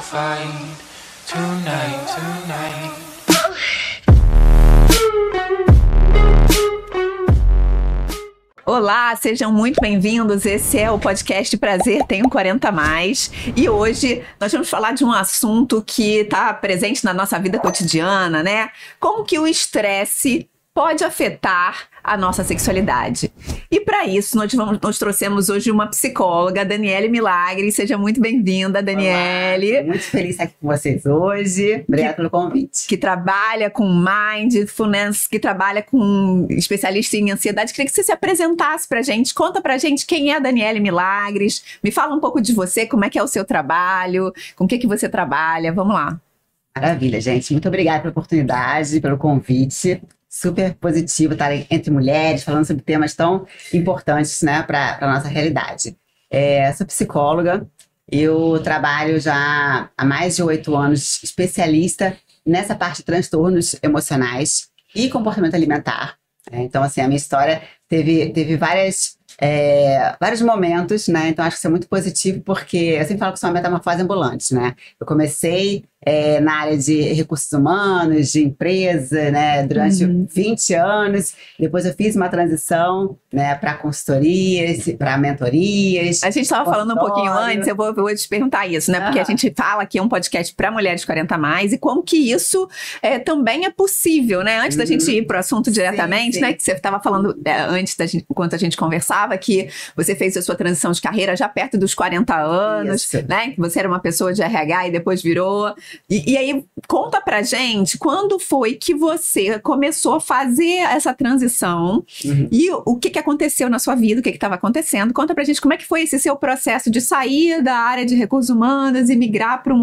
fight tonight. Olá, sejam muito bem-vindos. Esse é o podcast Prazer Tenho 40 Mais. E hoje nós vamos falar de um assunto que está presente na nossa vida cotidiana, né? Como que o estresse pode afetar a nossa sexualidade. E para isso, nós trouxemos hoje uma psicóloga, Daniele Milagre. Seja muito bem-vinda, Daniele. Olá, muito feliz de estar aqui com vocês hoje. Obrigada pelo convite. Que trabalha com mindfulness, que trabalha com especialista em ansiedade. Queria que você se apresentasse pra gente. Conta pra gente quem é a Daniele Milagres. Me fala um pouco de você, como é que é o seu trabalho, com o que você trabalha. Vamos lá. Maravilha, gente. Muito obrigada pela oportunidade, pelo convite. Super positivo estar entre mulheres, falando sobre temas tão importantes, né, para a nossa realidade. Sou psicóloga, eu trabalho já há mais de 8 anos, especialista nessa parte de transtornos emocionais e comportamento alimentar. Então, assim, a minha história teve vários momentos, né? Então, acho que isso é muito positivo, porque eu sempre falo que sou uma metamorfose ambulante, né? Eu comecei na área de recursos humanos, de empresa, né? Durante 20 anos. Depois eu fiz uma transição, né? Para consultorias, para mentorias. A gente estava falando um pouquinho antes, eu vou te perguntar isso, né? Porque a gente fala que é um podcast para mulheres 40 mais e como que isso também é possível, né? Antes da gente ir para o assunto diretamente, sim. Né? Que você estava falando antes, enquanto a gente conversava, que você fez a sua transição de carreira já perto dos 40 anos, isso. Né? Que você era uma pessoa de RH e depois virou. E aí, conta pra gente, quando foi que você começou a fazer essa transição e o que aconteceu na sua vida, o que estava acontecendo? Conta pra gente como é que foi esse seu processo de sair da área de recursos humanos e migrar para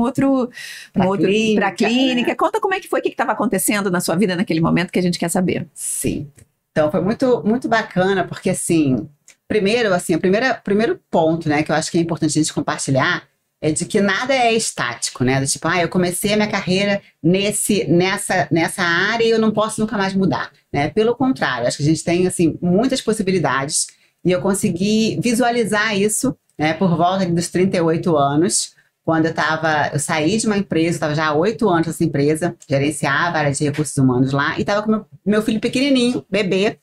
pra clínica. Conta como é que foi, o que estava acontecendo na sua vida naquele momento que a gente quer saber. Sim. Então, foi muito, muito bacana, porque, assim, o primeiro ponto, né, que eu acho que é importante a gente compartilhar é de que nada é estático, né? Do tipo, eu comecei a minha carreira nessa área e eu não posso nunca mais mudar, né? Pelo contrário, acho que a gente tem, assim, muitas possibilidades e eu consegui visualizar isso, né, por volta dos 38 anos, quando eu saí de uma empresa, estava já há 8 anos nessa empresa, gerenciava a área de recursos humanos lá e estava com meu filho pequenininho, bebê.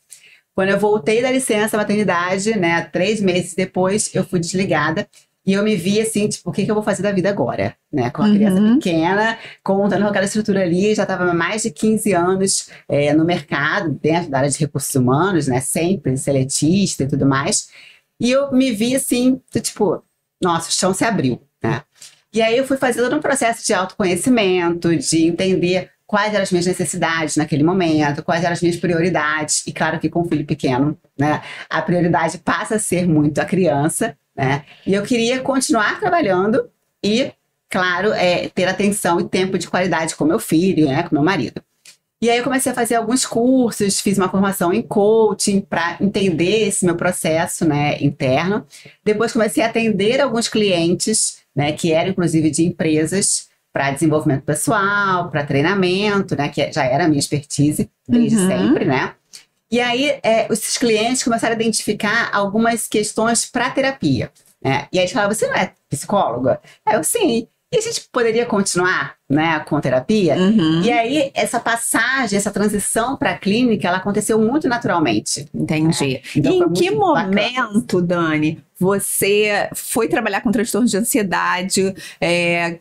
Quando eu voltei da licença maternidade, né, 3 meses depois, eu fui desligada. E eu me vi assim, tipo, o que eu vou fazer da vida agora? Né? Com uma criança pequena, contando com aquela estrutura ali, já estava há mais de 15 anos no mercado, dentro da área de recursos humanos, né? Sempre seletista e tudo mais. E eu me vi assim, tipo, nossa, o chão se abriu, né? E aí eu fui fazer todo um processo de autoconhecimento, de entender quais eram as minhas necessidades naquele momento, quais eram as minhas prioridades. E claro que com um filho pequeno, né? A prioridade passa a ser muito a criança, né? E eu queria continuar trabalhando e, claro, ter atenção e tempo de qualidade com meu filho, né, com meu marido. E aí eu comecei a fazer alguns cursos, fiz uma formação em coaching para entender esse meu processo, né, interno. Depois comecei a atender alguns clientes, né, que eram inclusive de empresas, para desenvolvimento pessoal, para treinamento, né, que já era a minha expertise desde sempre, né? E aí, esses clientes começaram a identificar algumas questões para terapia, né? E aí eles falavam, você não é psicóloga? Eu, sim. E a gente poderia continuar, né, com terapia? E aí, essa passagem, essa transição para a clínica, ela aconteceu muito naturalmente. Entendi. Então, e em que momento, Dani, você foi trabalhar com transtorno de ansiedade?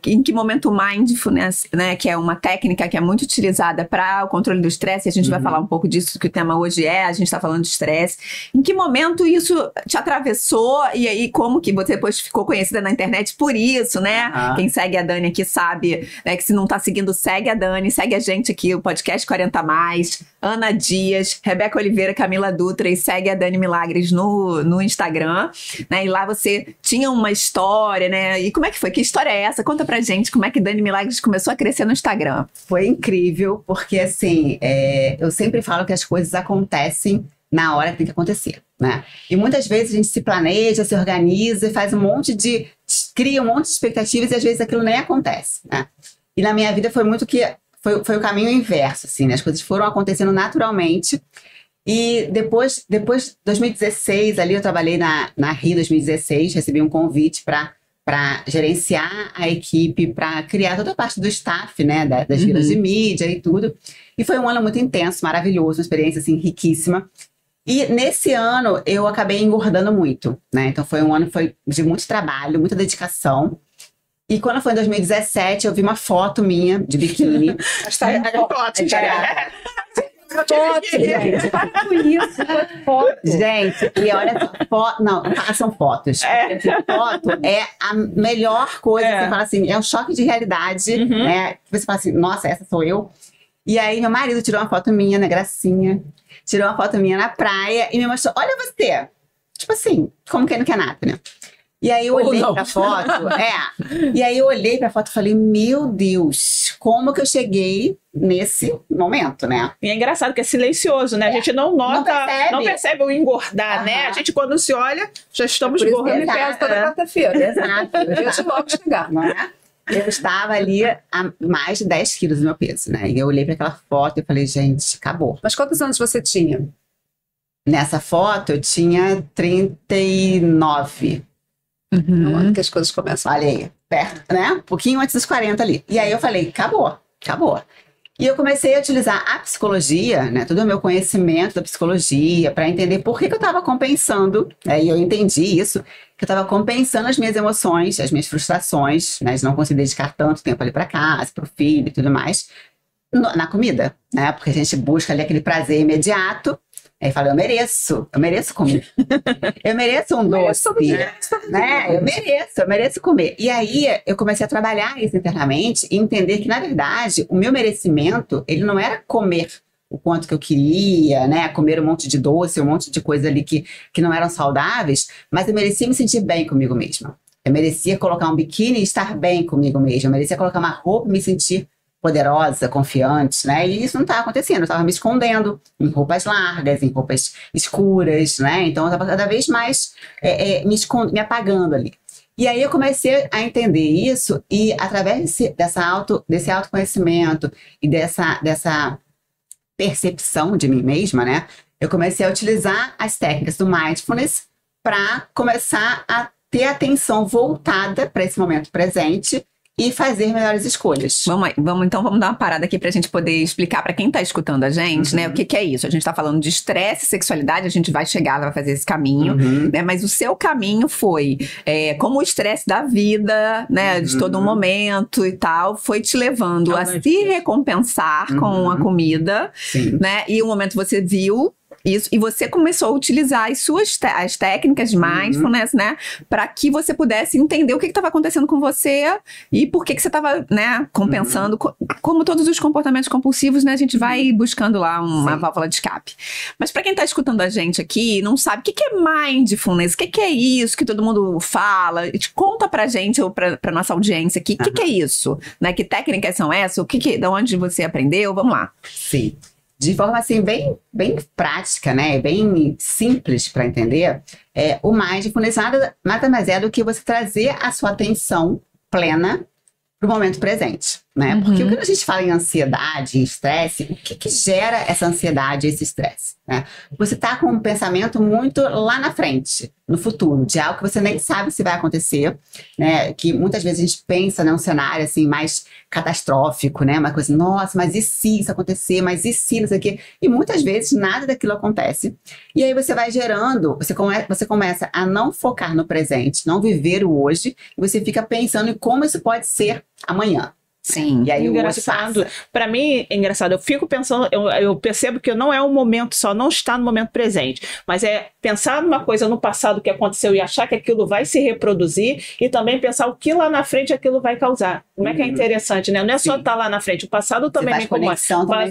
Em que momento o mindfulness, né, que é uma técnica que é muito utilizada para o controle do estresse, a gente vai falar um pouco disso, que o tema hoje a gente está falando de estresse. Em que momento isso te atravessou? E aí, como que você depois ficou conhecida na internet por isso, né? Quem segue a Dani aqui sabe, né, que se não está seguindo, segue a Dani, segue a gente aqui, o podcast 40 Mais, Ana Dias, Rebeca Oliveira, Camila Dutra, e segue a Dani Milagres no Instagram. Né? E lá você tinha uma história, né? E como é que foi? Que história é essa? Conta pra gente como é que Dani Milagres começou a crescer no Instagram. Foi incrível, porque assim, eu sempre falo que as coisas acontecem na hora que tem que acontecer, né? E muitas vezes a gente se planeja, se organiza, faz cria um monte de expectativas e às vezes aquilo nem acontece, né? E na minha vida foi muito foi o caminho inverso, assim, né? As coisas foram acontecendo naturalmente. E depois de 2016, ali eu trabalhei na Rio 2016, recebi um convite para para gerenciar a equipe, para criar toda a parte do staff, né, das vilas de mídia e tudo. E foi um ano muito intenso, maravilhoso, uma experiência assim riquíssima. E nesse ano eu acabei engordando muito, né? Então foi um ano de muito trabalho, muita dedicação. E quando foi em 2017, eu vi uma foto minha de biquíni. Gente, e olha só, não, são fotos. Foto é a melhor coisa. Você fala assim, é um choque de realidade, né? Você fala assim, nossa, essa sou eu. E aí meu marido tirou uma foto minha, né, gracinha. Tirou uma foto minha na praia e me mostrou, olha você. Tipo assim, como quem não quer nada, né? E aí eu olhei pra foto, e aí eu olhei pra foto e falei, meu Deus, como que eu cheguei nesse momento, né? E é engraçado que é silencioso, né? A gente não nota, não percebe o engordar, né? A gente quando se olha, já estamos gordos. Eu me peso toda quarta-feira. Exato. Deixa logo chegar. Não é? Eu estava ali a mais de 10 quilos do meu peso, né? E eu olhei para aquela foto e falei, gente, acabou. Mas quantos anos você tinha? Nessa foto eu tinha 39. Uhum. Que as coisas começam. Olha aí, perto, né? Um pouquinho antes dos 40 ali. E aí eu falei, acabou. E eu comecei a utilizar a psicologia, né? Todo o meu conhecimento da psicologia para entender por que eu estava compensando, né? E eu entendi isso, que eu estava compensando as minhas emoções, as minhas frustrações, né? De não conseguir dedicar tanto tempo ali para casa, para o filho e tudo mais, na comida, né? Porque a gente busca ali aquele prazer imediato. Aí fala, eu mereço comer. Eu mereço um doce, né? Eu mereço comer. E aí eu comecei a trabalhar isso internamente e entender que, na verdade, o meu merecimento, ele não era comer o quanto que eu queria, né? Comer um monte de doce, um monte de coisa ali que não eram saudáveis, mas eu merecia me sentir bem comigo mesma. Eu merecia colocar um biquíni e estar bem comigo mesma. Eu merecia colocar uma roupa e me sentir poderosa, confiante, né? E isso não estava acontecendo, eu estava me escondendo em roupas largas, em roupas escuras, né? Então eu estava cada vez mais me apagando ali. E aí eu comecei a entender isso e através desse autoconhecimento e dessa percepção de mim mesma, né? Eu comecei a utilizar as técnicas do mindfulness para começar a ter atenção voltada para esse momento presente e fazer melhores escolhas. Vamos dar uma parada aqui pra gente poder explicar pra quem tá escutando a gente, né, o que é isso. A gente tá falando de estresse e sexualidade, a gente vai chegar, vai fazer esse caminho, né, mas o seu caminho foi, como o estresse da vida, né, de todo um momento e tal, foi te levando a se recompensar com a comida, né, e o momento você viu isso, e você começou a utilizar as técnicas de mindfulness, né, para que você pudesse entender o que estava acontecendo com você e por que você estava, né, compensando. Como todos os comportamentos compulsivos, né, a gente vai buscando lá uma válvula de escape. Mas para quem está escutando a gente aqui, não sabe o que é mindfulness, o que é isso que todo mundo fala, conta pra gente ou pra nossa audiência aqui, o que é isso, né, que técnicas são essas, de onde você aprendeu, vamos lá. Sim. De forma assim, bem prática, né? Bem simples para entender, o mindfulness nada mais é do que você trazer a sua atenção plena para o momento presente, né? Porque quando a gente fala em ansiedade, em estresse, o que gera essa ansiedade e esse estresse, né? Você está com um pensamento muito lá na frente, no futuro, de algo que você nem sabe se vai acontecer, né? Que muitas vezes a gente pensa num cenário assim mais catastrófico, né? Uma coisa, nossa, mas e se isso acontecer? Mas e se não sei o quê? E muitas vezes nada daquilo acontece. E aí você vai gerando, você começa a não focar no presente, não viver o hoje, e você fica pensando em como isso pode ser amanhã. Sim. E aí engraçado. Para mim, é engraçado. Eu fico pensando, eu percebo que não é um momento só, não está no momento presente, mas é pensar numa coisa no passado que aconteceu e achar que aquilo vai se reproduzir e também pensar o que lá na frente aquilo vai causar. Como é que é interessante, né? Não é só estar lá na frente, o passado também me incomoda.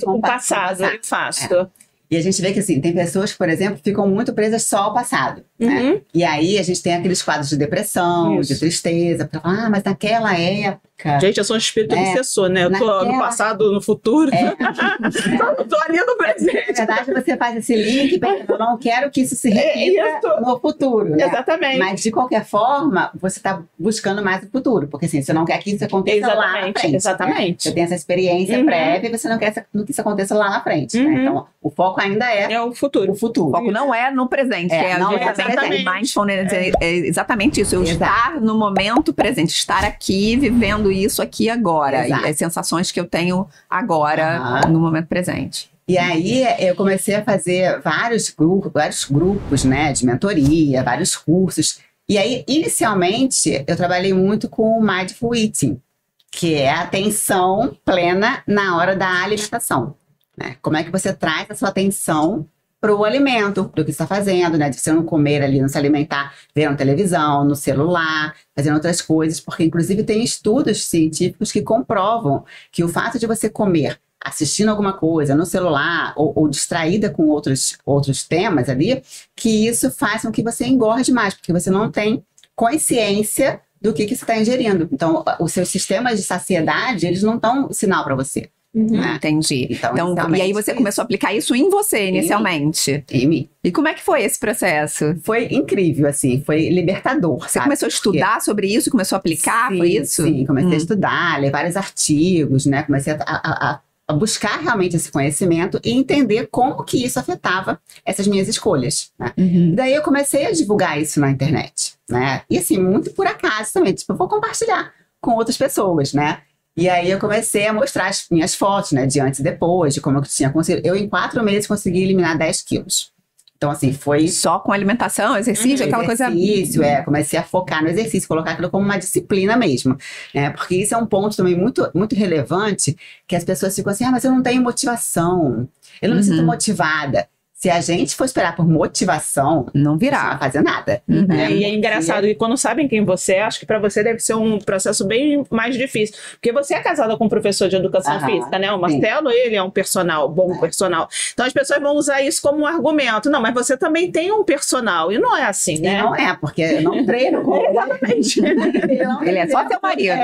Com o passado, eu faço. E a gente vê que, assim, tem pessoas que, por exemplo, ficam muito presas só ao passado, né? E aí a gente tem aqueles quadros de depressão, de tristeza, pra falar, mas naquela época... Gente, eu sou um espírito obsessor, né? Eu tô no passado, no futuro. Eu tô ali no presente. Na verdade, você faz esse link, eu não quero que isso se repita no futuro, né? Exatamente. Mas, de qualquer forma, você tá buscando mais o futuro, porque, assim, você não quer que isso aconteça lá na frente. Exatamente. Né? Você tem essa experiência prévia e você não quer que isso aconteça lá na frente, né? Então, O foco ainda É o futuro. o futuro. O foco não é no presente, É, que é não é justamente presente. mindfulness, é exatamente isso, eu Exato. estar no momento presente, estar aqui, vivendo isso aqui agora, Exato. e as sensações que eu tenho agora, Aham. no momento presente. E aí eu comecei a fazer vários grupos, né, de mentoria, vários cursos. E aí, inicialmente, eu trabalhei muito com o Mindful Eating, que é a atenção plena na hora da alimentação, né? Como é que você traz a sua atenção para o alimento, para o que você está fazendo, né? De você não comer ali, não se alimentar vendo televisão, no celular, fazendo outras coisas, porque inclusive tem estudos científicos que comprovam que o fato de você comer assistindo alguma coisa no celular ou distraída com outros temas ali, que isso faz com que você engorde mais, porque você não tem consciência do que você está ingerindo. Então, os seus sistemas de saciedade, eles não dão sinal para você. Né? Entendi. Então, Então, e aí você começou a aplicar isso em você, inicialmente. Em mim. E como é que foi esse processo? Foi incrível, assim, foi libertador. Você começou a estudar sobre isso, começou a aplicar, Sim, foi isso? Sim, comecei a estudar, ler vários artigos, né? Comecei a buscar realmente esse conhecimento e entender como que isso afetava essas minhas escolhas, né? Daí eu comecei a divulgar isso na internet, né? E assim, muito por acaso também, tipo, eu vou compartilhar com outras pessoas, né? E aí eu comecei a mostrar as minhas fotos, né? De antes e depois, de como eu tinha conseguido. Eu, em 4 meses, consegui eliminar 10 quilos. Então, assim, foi... Só com alimentação, exercício, aquela coisa... Exercício, comecei a focar no exercício, colocar aquilo como uma disciplina mesmo, né? Porque isso é um ponto também muito, muito relevante, que as pessoas ficam assim, mas eu não tenho motivação, eu não me sinto motivada. Se a gente for esperar por motivação, não você não virá. vai fazer nada. É, e é engraçado, e quando sabem quem você é, acho que para você deve ser um processo bem mais difícil. Porque você é casada com um professor de educação física, né? O Marcelo, ele é um personal, bom personal. Então as pessoas vão usar isso como um argumento. Não, mas você também tem um personal. E não é assim, né? E não é, porque eu não treino com Exatamente. Ele é só seu marido.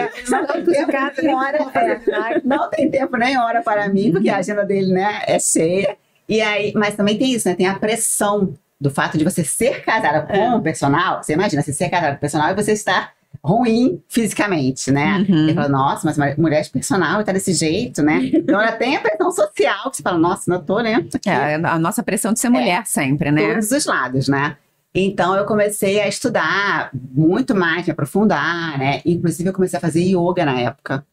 Não tem tempo nem hora para mim, porque a agenda dele, né, é cheia. E aí, mas também tem isso, né? Tem a pressão do fato de você ser casada com um personal. Você imagina, você ser casada com um personal e você estar ruim fisicamente, né? Você fala, nossa, mas uma mulher de personal tá desse jeito, né? Então ela tem a pressão social, que você fala, nossa, não tô, né? É, a nossa pressão de ser mulher sempre, né? Todos os lados, né? Então eu comecei a estudar muito mais, me aprofundar, né? Inclusive eu comecei a fazer yoga na época.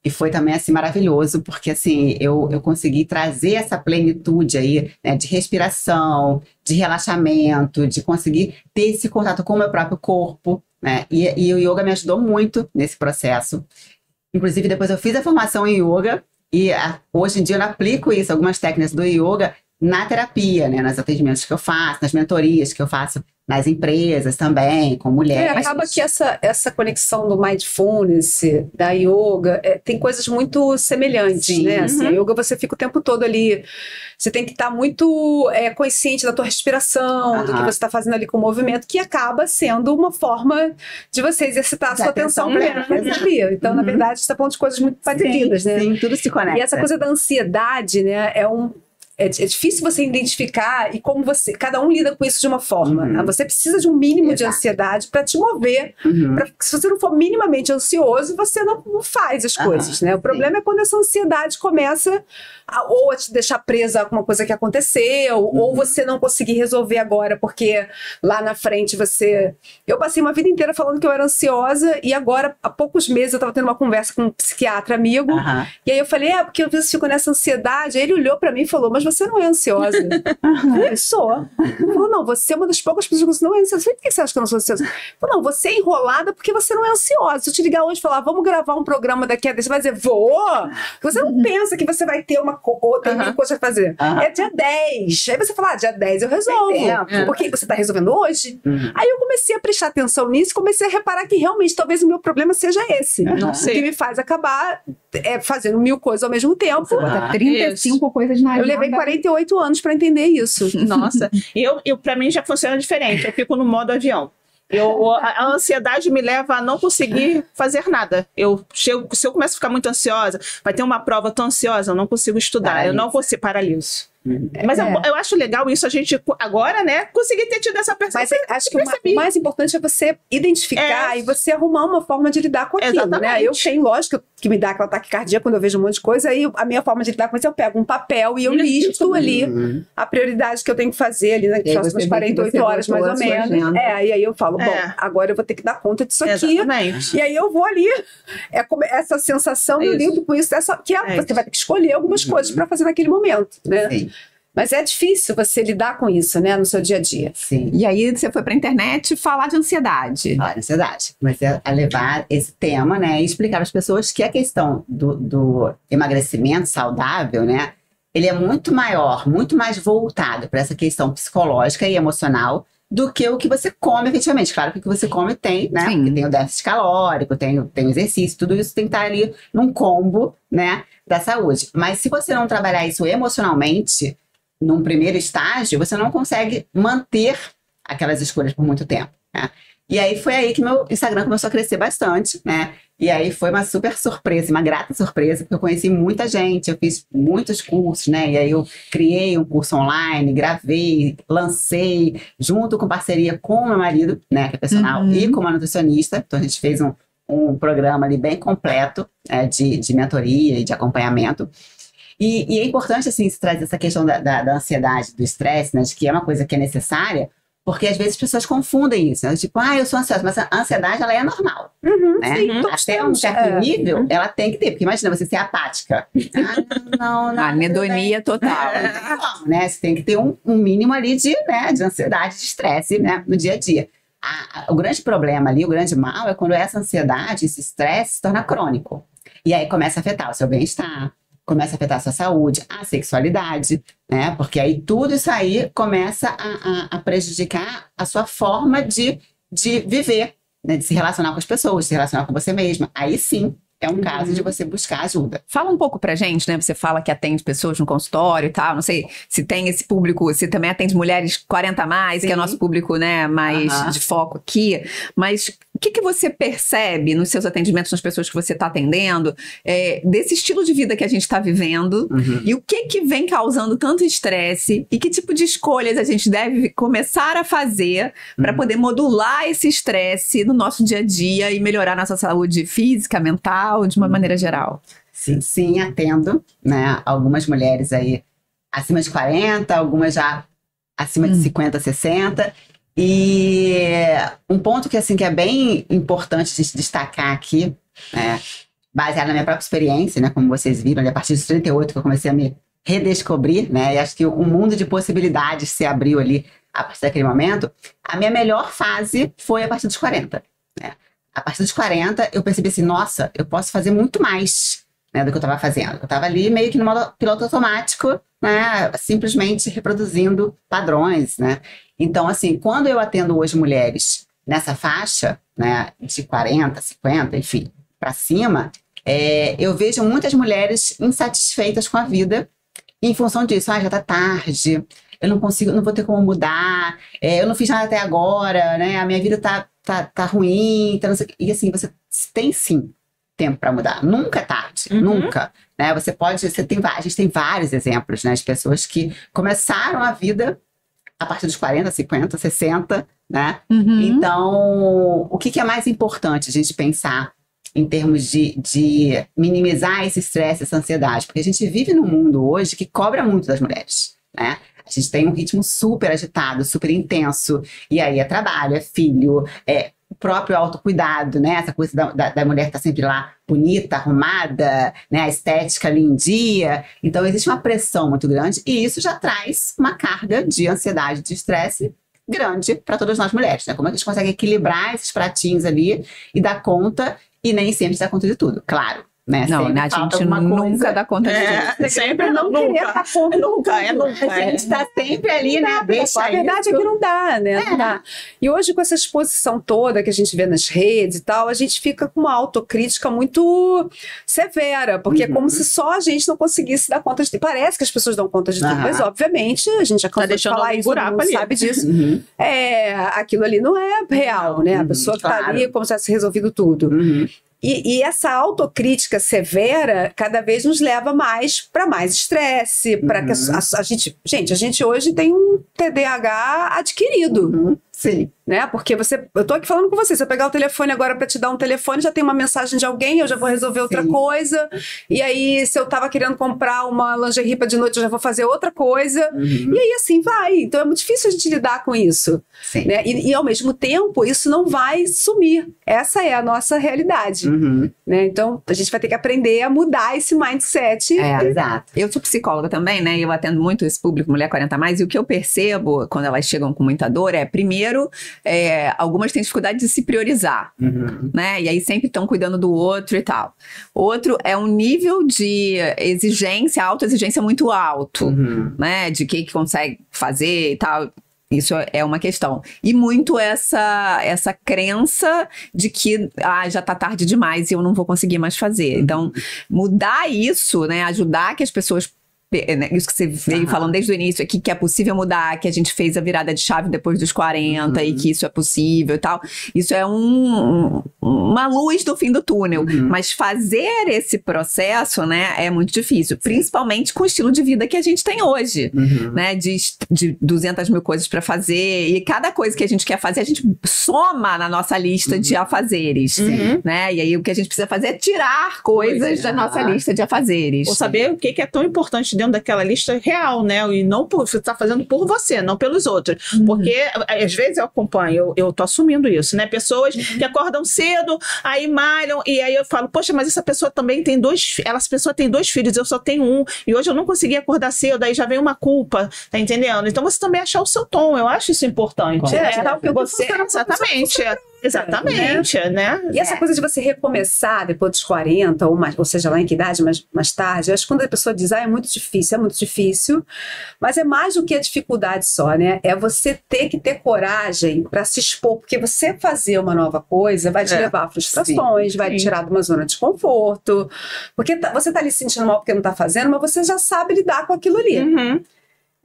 E foi também, assim, maravilhoso, porque, assim, eu consegui trazer essa plenitude aí, né, de respiração, de relaxamento, de conseguir ter esse contato com o meu próprio corpo, né? E o yoga me ajudou muito nesse processo. Inclusive, depois eu fiz a formação em yoga e hoje em dia eu aplico isso, algumas técnicas do yoga, na terapia, né? Nos atendimentos que eu faço, nas mentorias que eu faço nas empresas também, com mulheres. Acaba que essa conexão do mindfulness, da yoga, tem coisas muito semelhantes, Sim. né? Assim, a yoga você fica o tempo todo ali, você tem que estar muito consciente da tua respiração, do que você está fazendo ali com o movimento, que acaba sendo uma forma de você exercitar a sua atenção plena ali. Então, na verdade, você está falando de coisas muito parecidas, né? Sim, tudo se conecta. E essa coisa da ansiedade, né, é difícil você identificar e como cada um lida com isso de uma forma. Você precisa de um mínimo de ansiedade para te mover. Se você não for minimamente ansioso, você não faz as coisas, né? O problema é quando essa ansiedade começa ou a te deixar presa a alguma coisa que aconteceu, ou você não conseguir resolver agora, porque lá na frente você... Eu passei uma vida inteira falando que eu era ansiosa e agora, há poucos meses, eu estava tendo uma conversa com um psiquiatra amigo e aí eu falei, porque eu às vezes fico nessa ansiedade. Aí ele olhou para mim e falou, mas você não é ansiosa. Eu sou. Ele falou, não, você é uma das poucas pessoas que você não é ansiosa. Eu falei, por que você acha que eu não sou ansiosa? Ele falou, não, você é enrolada porque você não é ansiosa. Se eu te ligar hoje e falar, vamos gravar um programa daqui a 10, você vai dizer, vou? Porque você não pensa que você vai ter outra coisa a fazer. É dia 10. Aí você fala, dia 10 eu resolvo. Porque você tá resolvendo hoje. Aí eu comecei a prestar atenção nisso e comecei a reparar que realmente talvez o meu problema seja esse. Não sei. O que me faz acabar fazendo 1000 coisas ao mesmo tempo. Você bota 35 coisas na Eu levei 48 anos para entender isso. Nossa, pra mim já funciona diferente. Eu fico no modo avião. A ansiedade me leva a não conseguir fazer nada. Se eu começo a ficar muito ansiosa, vai ter uma prova, tão ansiosa, eu não consigo estudar, eu não consigo, paraliso. Mas eu acho legal isso, a gente agora, né, conseguir ter tido essa percepção. Mas acho que o mais importante é você identificar e você arrumar uma forma de lidar com aquilo, né? Eu tenho, lógico, que me dá aquela taquicardia quando eu vejo um monte de coisa, aí a minha forma de lidar com isso, eu pego um papel e eu listo ali a prioridade que eu tenho que fazer ali nas próximas 48 horas, mais ou menos. E aí eu falo, bom, agora eu vou ter que dar conta disso aqui. E aí eu vou ali. Essa sensação, eu lido com isso, você vai ter que escolher algumas coisas para fazer naquele momento, né? Sim. Mas é difícil você lidar com isso, né, no seu dia a dia. Sim. E aí você foi para a internet falar de ansiedade. Falar de ansiedade. Comecei a levar esse tema, né, e explicar para as pessoas que a questão do emagrecimento saudável, né, ele é muito maior, muito mais voltado para essa questão psicológica e emocional do que o que você come efetivamente. Claro que o que você come tem, né, porque tem o déficit calórico, tem o exercício, tudo isso tem que estar ali num combo, né, da saúde. Mas se você não trabalhar isso emocionalmente, num primeiro estágio, você não consegue manter aquelas escolhas por muito tempo, né? E aí foi aí que meu Instagram começou a crescer bastante, né? E aí foi uma super surpresa, uma grata surpresa, porque eu conheci muita gente, eu fiz muitos cursos, né? E aí eu criei um curso online, gravei, lancei, junto com parceria com o meu marido, né? Que é personal, e com uma nutricionista. Então a gente fez um programa ali bem completo, de mentoria e de acompanhamento. E é importante, assim, se trazer essa questão da ansiedade, do estresse, né, de que é uma coisa que é necessária, porque às vezes as pessoas confundem isso, né? Tipo, eu sou ansiosa, mas a ansiedade, ela é normal, né? Sim, até um certo nível, ela tem que ter, porque imagina você ser apática. Não. Anedonia total. Não, né? Você tem que ter um mínimo ali de ansiedade, de estresse, né, no dia a dia. O grande problema ali, o grande mal, é quando essa ansiedade, esse estresse se torna crônico. E aí começa a afetar o seu bem-estar, começa a afetar a sua saúde, a sexualidade, né? Porque aí tudo isso aí começa a prejudicar a sua forma de viver, né? De se relacionar com as pessoas, de se relacionar com você mesma. Aí sim, é um caso de você buscar ajuda. Fala um pouco pra gente, né? Você fala que atende pessoas no consultório e tal. Não sei se tem esse público, se também atende mulheres 40 a mais, que é nosso público, né? Mais de foco aqui. Mas o que você percebe nos seus atendimentos, nas pessoas que você está atendendo, desse estilo de vida que a gente está vivendo? E o que vem causando tanto estresse? E que tipo de escolhas a gente deve começar a fazer para poder modular esse estresse no nosso dia a dia e melhorar nossa saúde física, mental, de uma maneira geral? Sim, atendo, né? Algumas mulheres aí acima de 40, algumas já acima de 50, 60. E um ponto que é bem importante a gente destacar aqui, baseado na minha própria experiência, né, como vocês viram, a partir dos 38 que eu comecei a me redescobrir, né, e acho que um mundo de possibilidades se abriu ali a partir daquele momento. A minha melhor fase foi a partir dos 40, né? A partir dos 40 eu percebi assim, nossa, eu posso fazer muito mais, né, do que eu estava fazendo. Eu estava ali meio que no modo piloto automático, né, simplesmente reproduzindo padrões, né? Então, assim, quando eu atendo hoje mulheres nessa faixa, né, de 40, 50, enfim, para cima, eu vejo muitas mulheres insatisfeitas com a vida em função disso. Já tá tarde, eu não consigo, não vou ter como mudar, eu não fiz nada até agora, né, a minha vida tá ruim, então, e assim, você tem sim tempo para mudar, nunca é tarde, nunca, né, a gente tem vários exemplos, né, de pessoas que começaram a vida a partir dos 40, 50, 60, né? Então, o que é mais importante a gente pensar em termos de minimizar esse estresse, essa ansiedade? Porque a gente vive num mundo hoje que cobra muito das mulheres, né? A gente tem um ritmo super agitado, super intenso, e aí é trabalho, é filho, o próprio autocuidado, né? Essa coisa da mulher estar sempre lá bonita, arrumada, né? A estética ali em dia. Então, existe uma pressão muito grande e isso já traz uma carga de ansiedade, de estresse grande para todas nós mulheres, né? Como é que a gente consegue equilibrar esses pratinhos ali e dar conta, e nem sempre dá conta de tudo, claro. Né? Não, a gente nunca dá conta de tudo. Sempre não dar conta. Nunca. A gente tá sempre ali, né? A verdade é que não dá, né? Não dá. E hoje, com essa exposição toda que a gente vê nas redes e tal, a gente fica com uma autocrítica muito severa, porque é como se só a gente não conseguisse dar conta de tudo. Parece que as pessoas dão conta de tudo, mas obviamente a gente já cansou de falar isso, todo mundo sabe disso. Aquilo ali não é real, né? A pessoa que tá ali como se tivesse resolvido tudo. E essa autocrítica severa cada vez nos leva mais para mais estresse, para que a gente hoje tem um TDAH adquirido, Sim. Né? Porque eu tô aqui falando com você, se eu pegar o telefone agora para te dar um telefone, já tem uma mensagem de alguém, eu já vou resolver outra coisa, e aí se eu tava querendo comprar uma lingerie pra de noite, eu já vou fazer outra coisa, e aí assim vai. Então é muito difícil a gente lidar com isso. Sim. Né? E ao mesmo tempo, isso não vai sumir. Essa é a nossa realidade. Né? Então a gente vai ter que aprender a mudar esse mindset. Exato. Eu sou psicóloga também, né? E eu atendo muito esse público Mulher 40+, e o que eu percebo quando elas chegam com muita dor é, primeiro, algumas têm dificuldade de se priorizar, né? E aí sempre estão cuidando do outro e tal. Outro é um nível de exigência, autoexigência muito alto, né? De que consegue fazer e tal. Isso é uma questão. E muito essa crença de que já tá tarde demais e eu não vou conseguir mais fazer. Então, mudar isso, né? Ajudar que as pessoas... Isso que você veio falando desde o início aqui, que é possível mudar, que a gente fez a virada de chave depois dos 40 e que isso é possível e tal. Isso é uma luz do fim do túnel. Mas fazer esse processo, né, é muito difícil. Principalmente com o estilo de vida que a gente tem hoje. Né, de 200 mil coisas para fazer. E cada coisa que a gente quer fazer, a gente soma na nossa lista de afazeres. Né? E aí o que a gente precisa fazer é tirar coisas da nossa lista de afazeres. Ou saber o que é tão importante dentro daquela lista real, né? E não você está fazendo por você, não pelos outros. Porque, às vezes, eu acompanho, eu tô assumindo isso, né? Pessoas que acordam cedo, aí malham, e aí eu falo, poxa, mas essa pessoa também tem essa pessoa tem 2 filhos, eu só tenho um, e hoje eu não consegui acordar cedo, aí já vem uma culpa, tá entendendo? Então você também achar o seu tom, eu acho isso importante. Exatamente, né? E essa coisa de você recomeçar depois dos 40, ou seja, lá em que idade, mas mais tarde, eu acho que quando a pessoa diz, é muito difícil, mas é mais do que a dificuldade só, né? É você ter que ter coragem para se expor, porque você fazer uma nova coisa vai te levar a frustrações, vai te tirar de uma zona de conforto, porque você tá ali se sentindo mal porque não tá fazendo, mas você já sabe lidar com aquilo ali.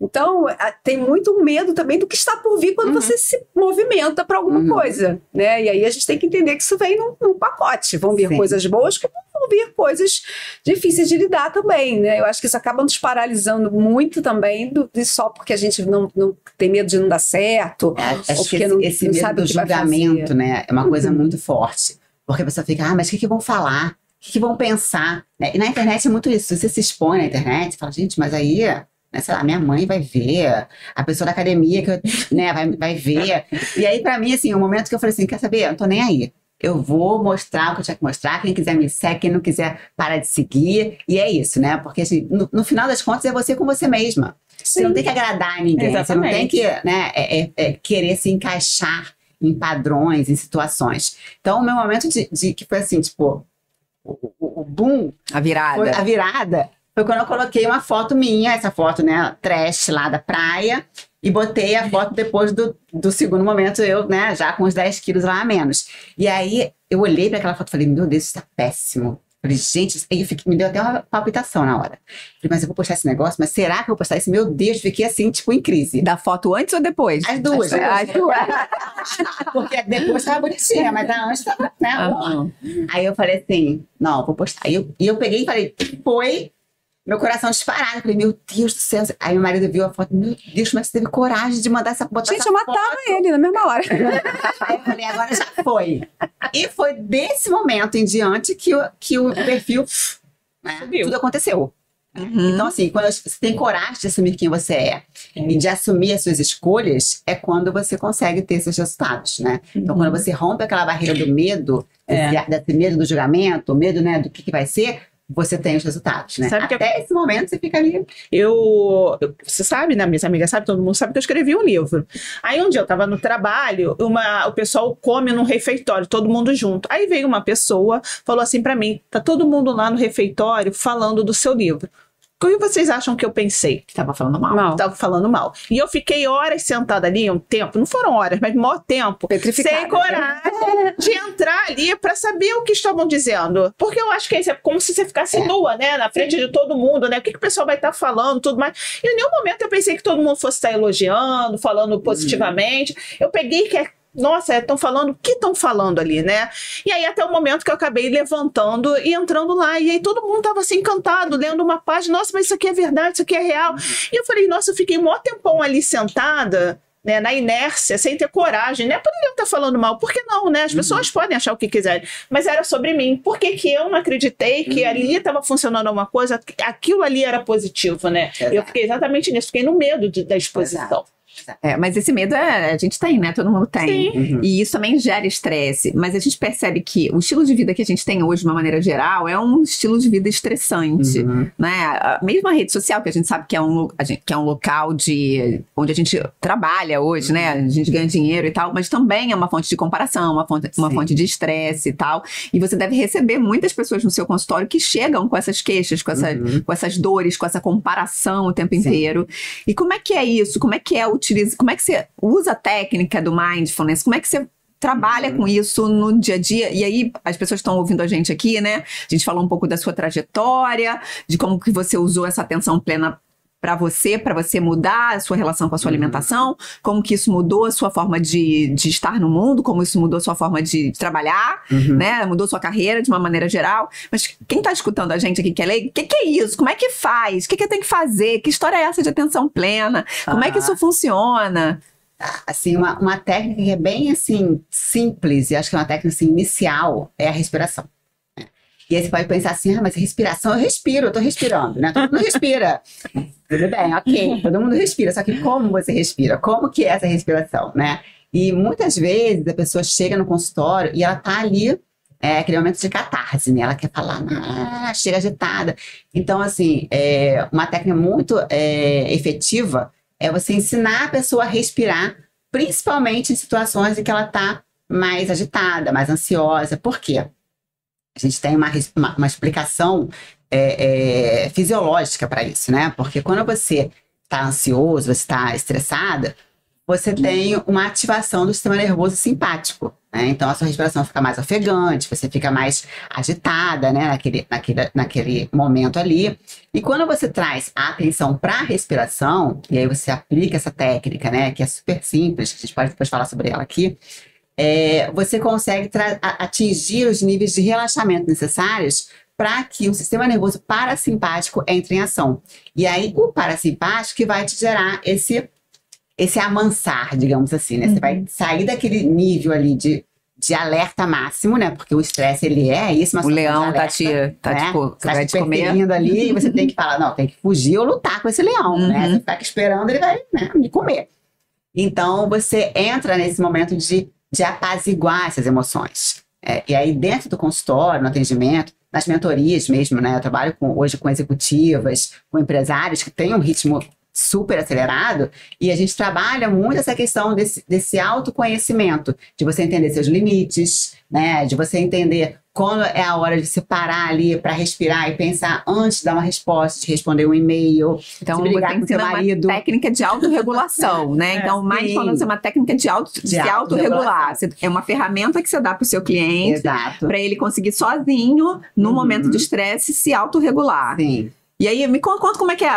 Então, tem muito medo também do que está por vir quando você se movimenta para alguma coisa, né? E aí a gente tem que entender que isso vem num pacote. Vão vir coisas boas, como vão vir coisas difíceis de lidar também, né? Eu acho que isso acaba nos paralisando muito também, só porque a gente não tem medo de não dar certo. Acho que esse medo sabe do julgamento, né? É uma coisa muito forte. Porque a pessoa fica, mas o que vão falar? O que vão pensar? E na internet é muito isso. Você se expõe na internet, fala, gente, mas aí... Né, sei lá, minha mãe vai ver, a pessoa da academia que eu, né, vai ver. E aí, pra mim, assim, o momento que eu falei assim, quer saber? Eu não tô nem aí. Eu vou mostrar o que eu tinha que mostrar. Quem quiser me segue, quem não quiser, para de seguir. E é isso, né? Porque, assim, no final das contas, é você com você mesma. Você não tem que agradar ninguém. Exatamente. Você não tem que, né, querer se encaixar em padrões, em situações. Então, o meu momento que foi assim, tipo, o boom... A virada. Foi quando eu coloquei uma foto minha, essa foto, né, trash lá da praia, e botei a foto depois do segundo momento, eu, né, já com os 10 quilos lá a menos. E aí, eu olhei para aquela foto e falei, meu Deus, isso tá péssimo. Falei, gente, aí me deu até uma palpitação na hora. Falei, mas eu vou postar esse negócio? Mas será que eu vou postar isso? Meu Deus, fiquei assim, tipo, em crise. Da foto antes ou depois? As duas. Porque depois tava bonitinha, mas antes tava, né? Aí eu falei assim, não, vou postar. E eu peguei e falei, foi... Meu coração disparado. Eu falei, meu Deus do céu. Aí meu marido viu a foto. Meu Deus, como é que você teve coragem de mandar essa foto? Gente, eu matava ele na mesma hora. Aí eu falei, agora já foi. E foi desse momento em diante que o perfil, né, tudo aconteceu. Então, assim, quando você tem coragem de assumir quem você é e de assumir as suas escolhas, é quando você consegue ter esses resultados, né? Então, quando você rompe aquela barreira do medo, desse medo do julgamento, o medo, né, do que vai ser, você tem os resultados, né? Sabe Até esse momento você fica ali. Você sabe, né? Minha amiga sabe, todo mundo sabe que eu escrevi um livro. Aí um dia eu tava no trabalho, o pessoal come num refeitório, todo mundo junto. Aí veio uma pessoa, falou assim pra mim, tá todo mundo lá no refeitório falando do seu livro. O que vocês acham que eu pensei? Que tava falando mal. Tava falando mal. E eu fiquei horas sentada ali, um tempo, não foram horas, mas maior tempo, sem coragem de entrar ali pra saber o que estavam dizendo. Porque eu acho que é como se você ficasse nua, né? Na frente de todo mundo, né? O que o pessoal vai estar falando, tudo mais. E em nenhum momento eu pensei que todo mundo fosse estar elogiando, falando positivamente. Eu peguei nossa, estão falando, o que estão falando ali, né? E aí até o momento que eu acabei levantando e entrando lá, e aí todo mundo tava assim encantado, lendo uma página, nossa, mas isso aqui é verdade, isso aqui é real. E eu falei, nossa, eu fiquei um maior tempão ali sentada, né, na inércia, sem ter coragem, não é por ninguém estar falando mal, por que não, né? As pessoas podem achar o que quiserem, mas era sobre mim. Por que que eu não acreditei que ali estava funcionando alguma coisa, aquilo ali era positivo, né? Eu fiquei exatamente nisso, fiquei no medo da exposição. Mas esse medo a gente tem, né? Todo mundo tem. Sim. E isso também gera estresse. Mas a gente percebe que o estilo de vida que a gente tem hoje, de uma maneira geral, é um estilo de vida estressante. Né? Mesmo a rede social, que a gente sabe que é um local onde a gente trabalha hoje, né? A gente ganha dinheiro e tal, mas também é uma fonte de comparação, uma fonte de estresse e tal. E você deve receber muitas pessoas no seu consultório que chegam com essas queixas, com essas dores, com essa comparação o tempo inteiro. E como é que é isso? Como é que você usa a técnica do mindfulness? Como é que você trabalha com isso no dia a dia? E aí, as pessoas estão ouvindo a gente aqui, né? A gente falou um pouco da sua trajetória, de como que você usou essa atenção plena para você mudar a sua relação com a sua alimentação, como que isso mudou a sua forma de estar no mundo, como isso mudou a sua forma de trabalhar, né? Mudou sua carreira de uma maneira geral. Mas quem tá escutando a gente aqui que é leigo, o que é isso? Como é que faz? O que eu tenho que fazer? Que história é essa de atenção plena? Como é que isso funciona? Assim, uma técnica que é bem, assim, simples, e acho que é uma técnica, assim, inicial, é a respiração. E aí você pode pensar assim, mas respiração, eu tô respirando, né? Todo mundo respira. Tudo bem, ok, todo mundo respira, só que como você respira? Como que é essa respiração, né? E muitas vezes a pessoa chega no consultório e ela tá ali, aquele momento de catarse, né? Ela quer falar, chega agitada. Então, assim, uma técnica muito efetiva é você ensinar a pessoa a respirar, principalmente em situações em que ela tá mais agitada, mais ansiosa. Por quê? A gente tem uma explicação fisiológica para isso, né? Porque quando você está ansioso, você está estressada, você tem uma ativação do sistema nervoso simpático, né? Então a sua respiração fica mais ofegante, você fica mais agitada, né? Naquele momento ali. E quando você traz a atenção para a respiração, e aí você aplica essa técnica, né? Que é super simples, a gente pode depois falar sobre ela aqui. Você consegue atingir os níveis de relaxamento necessários para que o sistema nervoso parasimpático entre em ação. E aí, o parasimpático que vai te gerar esse amansar, digamos assim, né? Você vai sair daquele nível ali de alerta máximo, né? Porque o estresse, ele é isso, mas o leão alerta, vai te comer ali e você tem que falar, não, tem que fugir ou lutar com esse leão, né? Você fica esperando, ele vai, né, me comer. Então, você entra nesse momento de apaziguar essas emoções. E aí, dentro do consultório, no atendimento, nas mentorias mesmo, né? Eu trabalho hoje com executivas, com empresários que têm um ritmo super acelerado, e a gente trabalha muito essa questão desse autoconhecimento, de você entender seus limites, né? De você entender quando é a hora de você parar ali para respirar e pensar antes de dar uma resposta, de responder um e-mail, então, de brigar com seu marido. Uma técnica de autorregulação, né? Então, mindfulness é uma técnica de autorregular. É uma ferramenta que você dá para o seu cliente para ele conseguir sozinho, no momento de estresse, se autorregular. Sim. E aí, me conta como é que é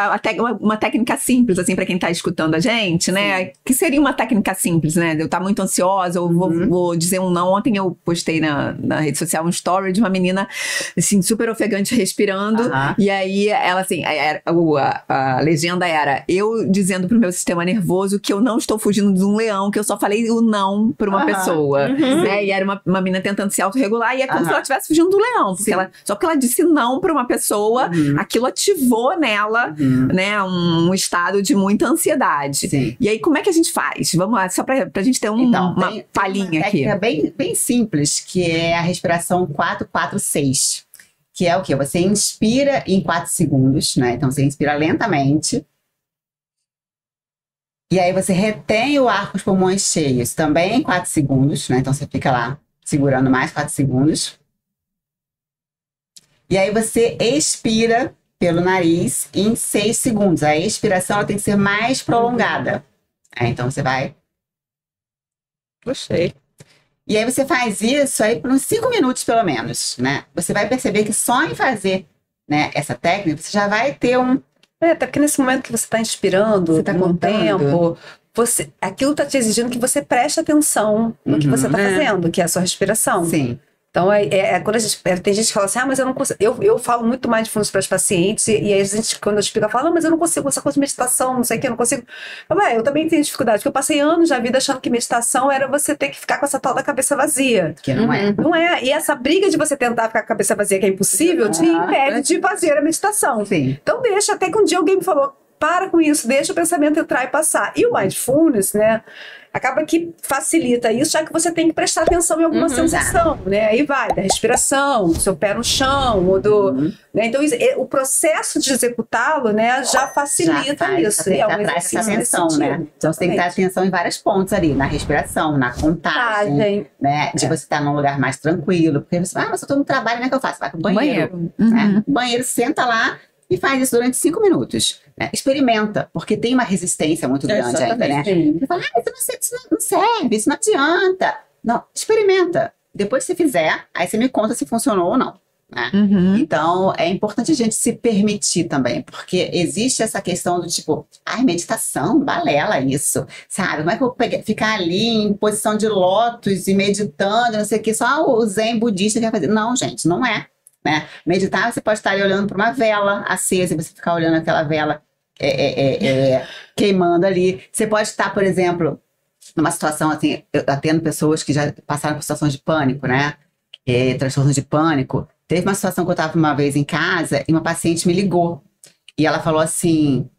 uma técnica simples, assim, para quem tá escutando a gente, né? Sim. Que seria uma técnica simples, né? Eu tá muito ansiosa, ou vou dizer um não. Ontem eu postei na rede social um story de uma menina, assim, super ofegante, respirando. E aí, ela, assim, a legenda era eu dizendo pro meu sistema nervoso que eu não estou fugindo de um leão, que eu só falei o não pra uma pessoa. Né? E era uma menina tentando se autorregular, e é como se ela estivesse fugindo do leão. Porque só porque ela disse não pra uma pessoa, aquilo ativou nela, né, um estado de muita ansiedade. Sim. E aí, como é que a gente faz? Vamos lá, só pra gente ter uma palhinha aqui. Tem uma técnica bem simples, que é a respiração 4-4-6. Que é o quê? Você inspira em 4 segundos, né? Então, você inspira lentamente. E aí, você retém o ar com os pulmões cheios, também em 4 segundos, né? Então, você fica lá segurando mais 4 segundos. E aí, você expira pelo nariz em 6 segundos. A expiração ela tem que ser mais prolongada. Então você vai... Gostei. E aí você faz isso aí por uns 5 minutos, pelo menos, né? Você vai perceber que só em fazer, né, essa técnica, você já vai ter um... Até porque nesse momento que você está inspirando, você tá no tempo, aquilo está te exigindo que você preste atenção no que você está fazendo, que é a sua respiração. Sim. Então, quando tem gente que fala assim, mas eu não consigo. Eu falo muito mindfulness para os pacientes, e aí a gente, quando eu explico, fala, mas eu não consigo, essa coisa de meditação, não sei o que, eu não consigo. Eu também tenho dificuldade, porque eu passei anos da vida achando que meditação era você ter que ficar com essa tal da cabeça vazia. Que não é. Não é. E essa briga de você tentar ficar com a cabeça vazia, que é impossível, te impede de fazer a meditação. Sim. Então, deixa, até que um dia alguém me falou, para com isso, deixa o pensamento entrar e passar. E o mindfulness, né? Acaba que facilita isso, já que você tem que prestar atenção em alguma sensação, né? Aí vai, da respiração, do seu pé no chão, ou do... Né? Então, o processo de executá-lo, né, já facilita isso. Você traz essa atenção, né? Então, você tem que dar atenção em vários pontos ali, na respiração, na contagem, né? De você estar num lugar mais tranquilo. Porque você fala, mas eu tô no trabalho, como é que eu faço? Vai pro banheiro. Né? Banheiro, senta lá e faz isso durante 5 minutos. Né? Experimenta, porque tem uma resistência muito grande ainda, né? Você fala, isso não serve, isso não adianta. Não, experimenta. Depois que você fizer, aí você me conta se funcionou ou não. Né? Então, é importante a gente se permitir também, porque existe essa questão do tipo, meditação, balela isso, sabe? Como é que eu vou ficar ali em posição de lótus e meditando, não sei o que, só o zen budista quer fazer. Não, gente, não é. Né? Meditar, você pode estar ali olhando para uma vela acesa e você ficar olhando aquela vela queimando ali. Você pode estar, por exemplo, numa situação assim, eu atendo pessoas que já passaram por situações de pânico, né? Transtornos de pânico. Teve uma situação que eu estava uma vez em casa e uma paciente me ligou. E ela falou assim,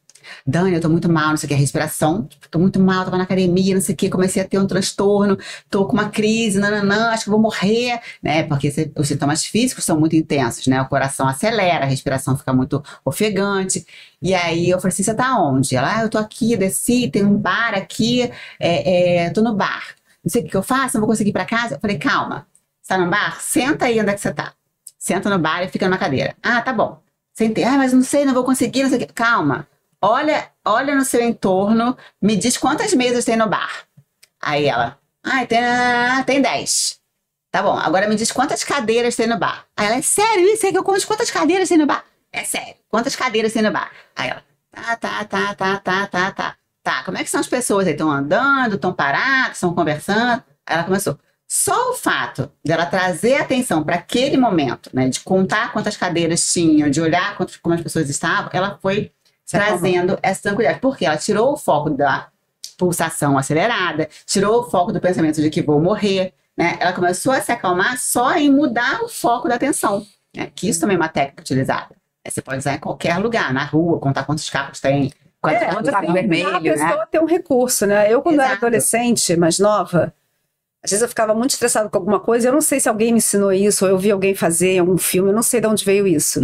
Dani, eu tô muito mal, não sei o que, respiração, tô muito mal, tava na academia, não sei o que, comecei a ter um transtorno, tô com uma crise, acho que vou morrer, né, porque os sintomas físicos são muito intensos, né, o coração acelera, a respiração fica muito ofegante, e aí eu falei assim, você tá onde? Ela, eu tô aqui, desci, tem um bar aqui, tô no bar, não sei o que eu faço, não vou conseguir ir pra casa, eu falei, calma, você tá no bar? Senta aí onde é que você tá, senta no bar e fica numa cadeira, tá bom, sentei, mas não sei, não vou conseguir, não sei o que, calma, Olha no seu entorno, me diz quantas mesas tem no bar. Aí ela, tem 10. Tá bom, agora me diz quantas cadeiras tem no bar. Aí ela, é sério isso? É que eu conto quantas cadeiras tem no bar? É sério, quantas cadeiras tem no bar? Aí ela, tá, como é que são as pessoas aí? Estão andando, estão paradas, estão conversando? Aí ela começou. Só o fato dela trazer atenção para aquele momento, né, de contar quantas cadeiras tinham, de olhar como as pessoas estavam, ela foi trazendo essa tranquilidade, porque ela tirou o foco da pulsação acelerada, tirou o foco do pensamento de que vou morrer, né? Ela começou a se acalmar só em mudar o foco da atenção, né? Que isso também é uma técnica utilizada. Você pode usar em qualquer lugar, na rua, contar quantos carros tem, quantos carros vermelhos, né? A pessoa tem um recurso, né? Eu, quando era adolescente, mais nova, às vezes eu ficava muito estressada com alguma coisa, eu não sei se alguém me ensinou isso, ou eu vi alguém fazer em algum filme, eu não sei de onde veio isso.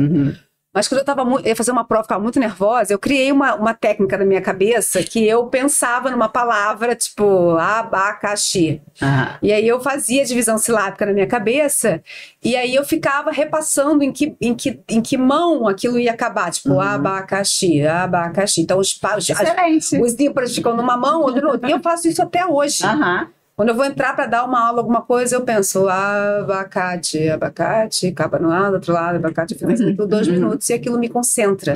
Mas quando eu ia fazer uma prova, ficava muito nervosa, eu criei uma técnica na minha cabeça que eu pensava numa palavra, tipo, abacaxi. E aí eu fazia a divisão silábica na minha cabeça, e aí eu ficava repassando em que mão aquilo ia acabar, tipo, abacaxi. Então os ímpares ficam numa mão, outro no outro. E eu faço isso até hoje. Quando eu vou entrar para dar uma aula, alguma coisa, eu penso abacate, acaba no lado, do outro lado, abacate, eu fico por 2 minutos e aquilo me concentra.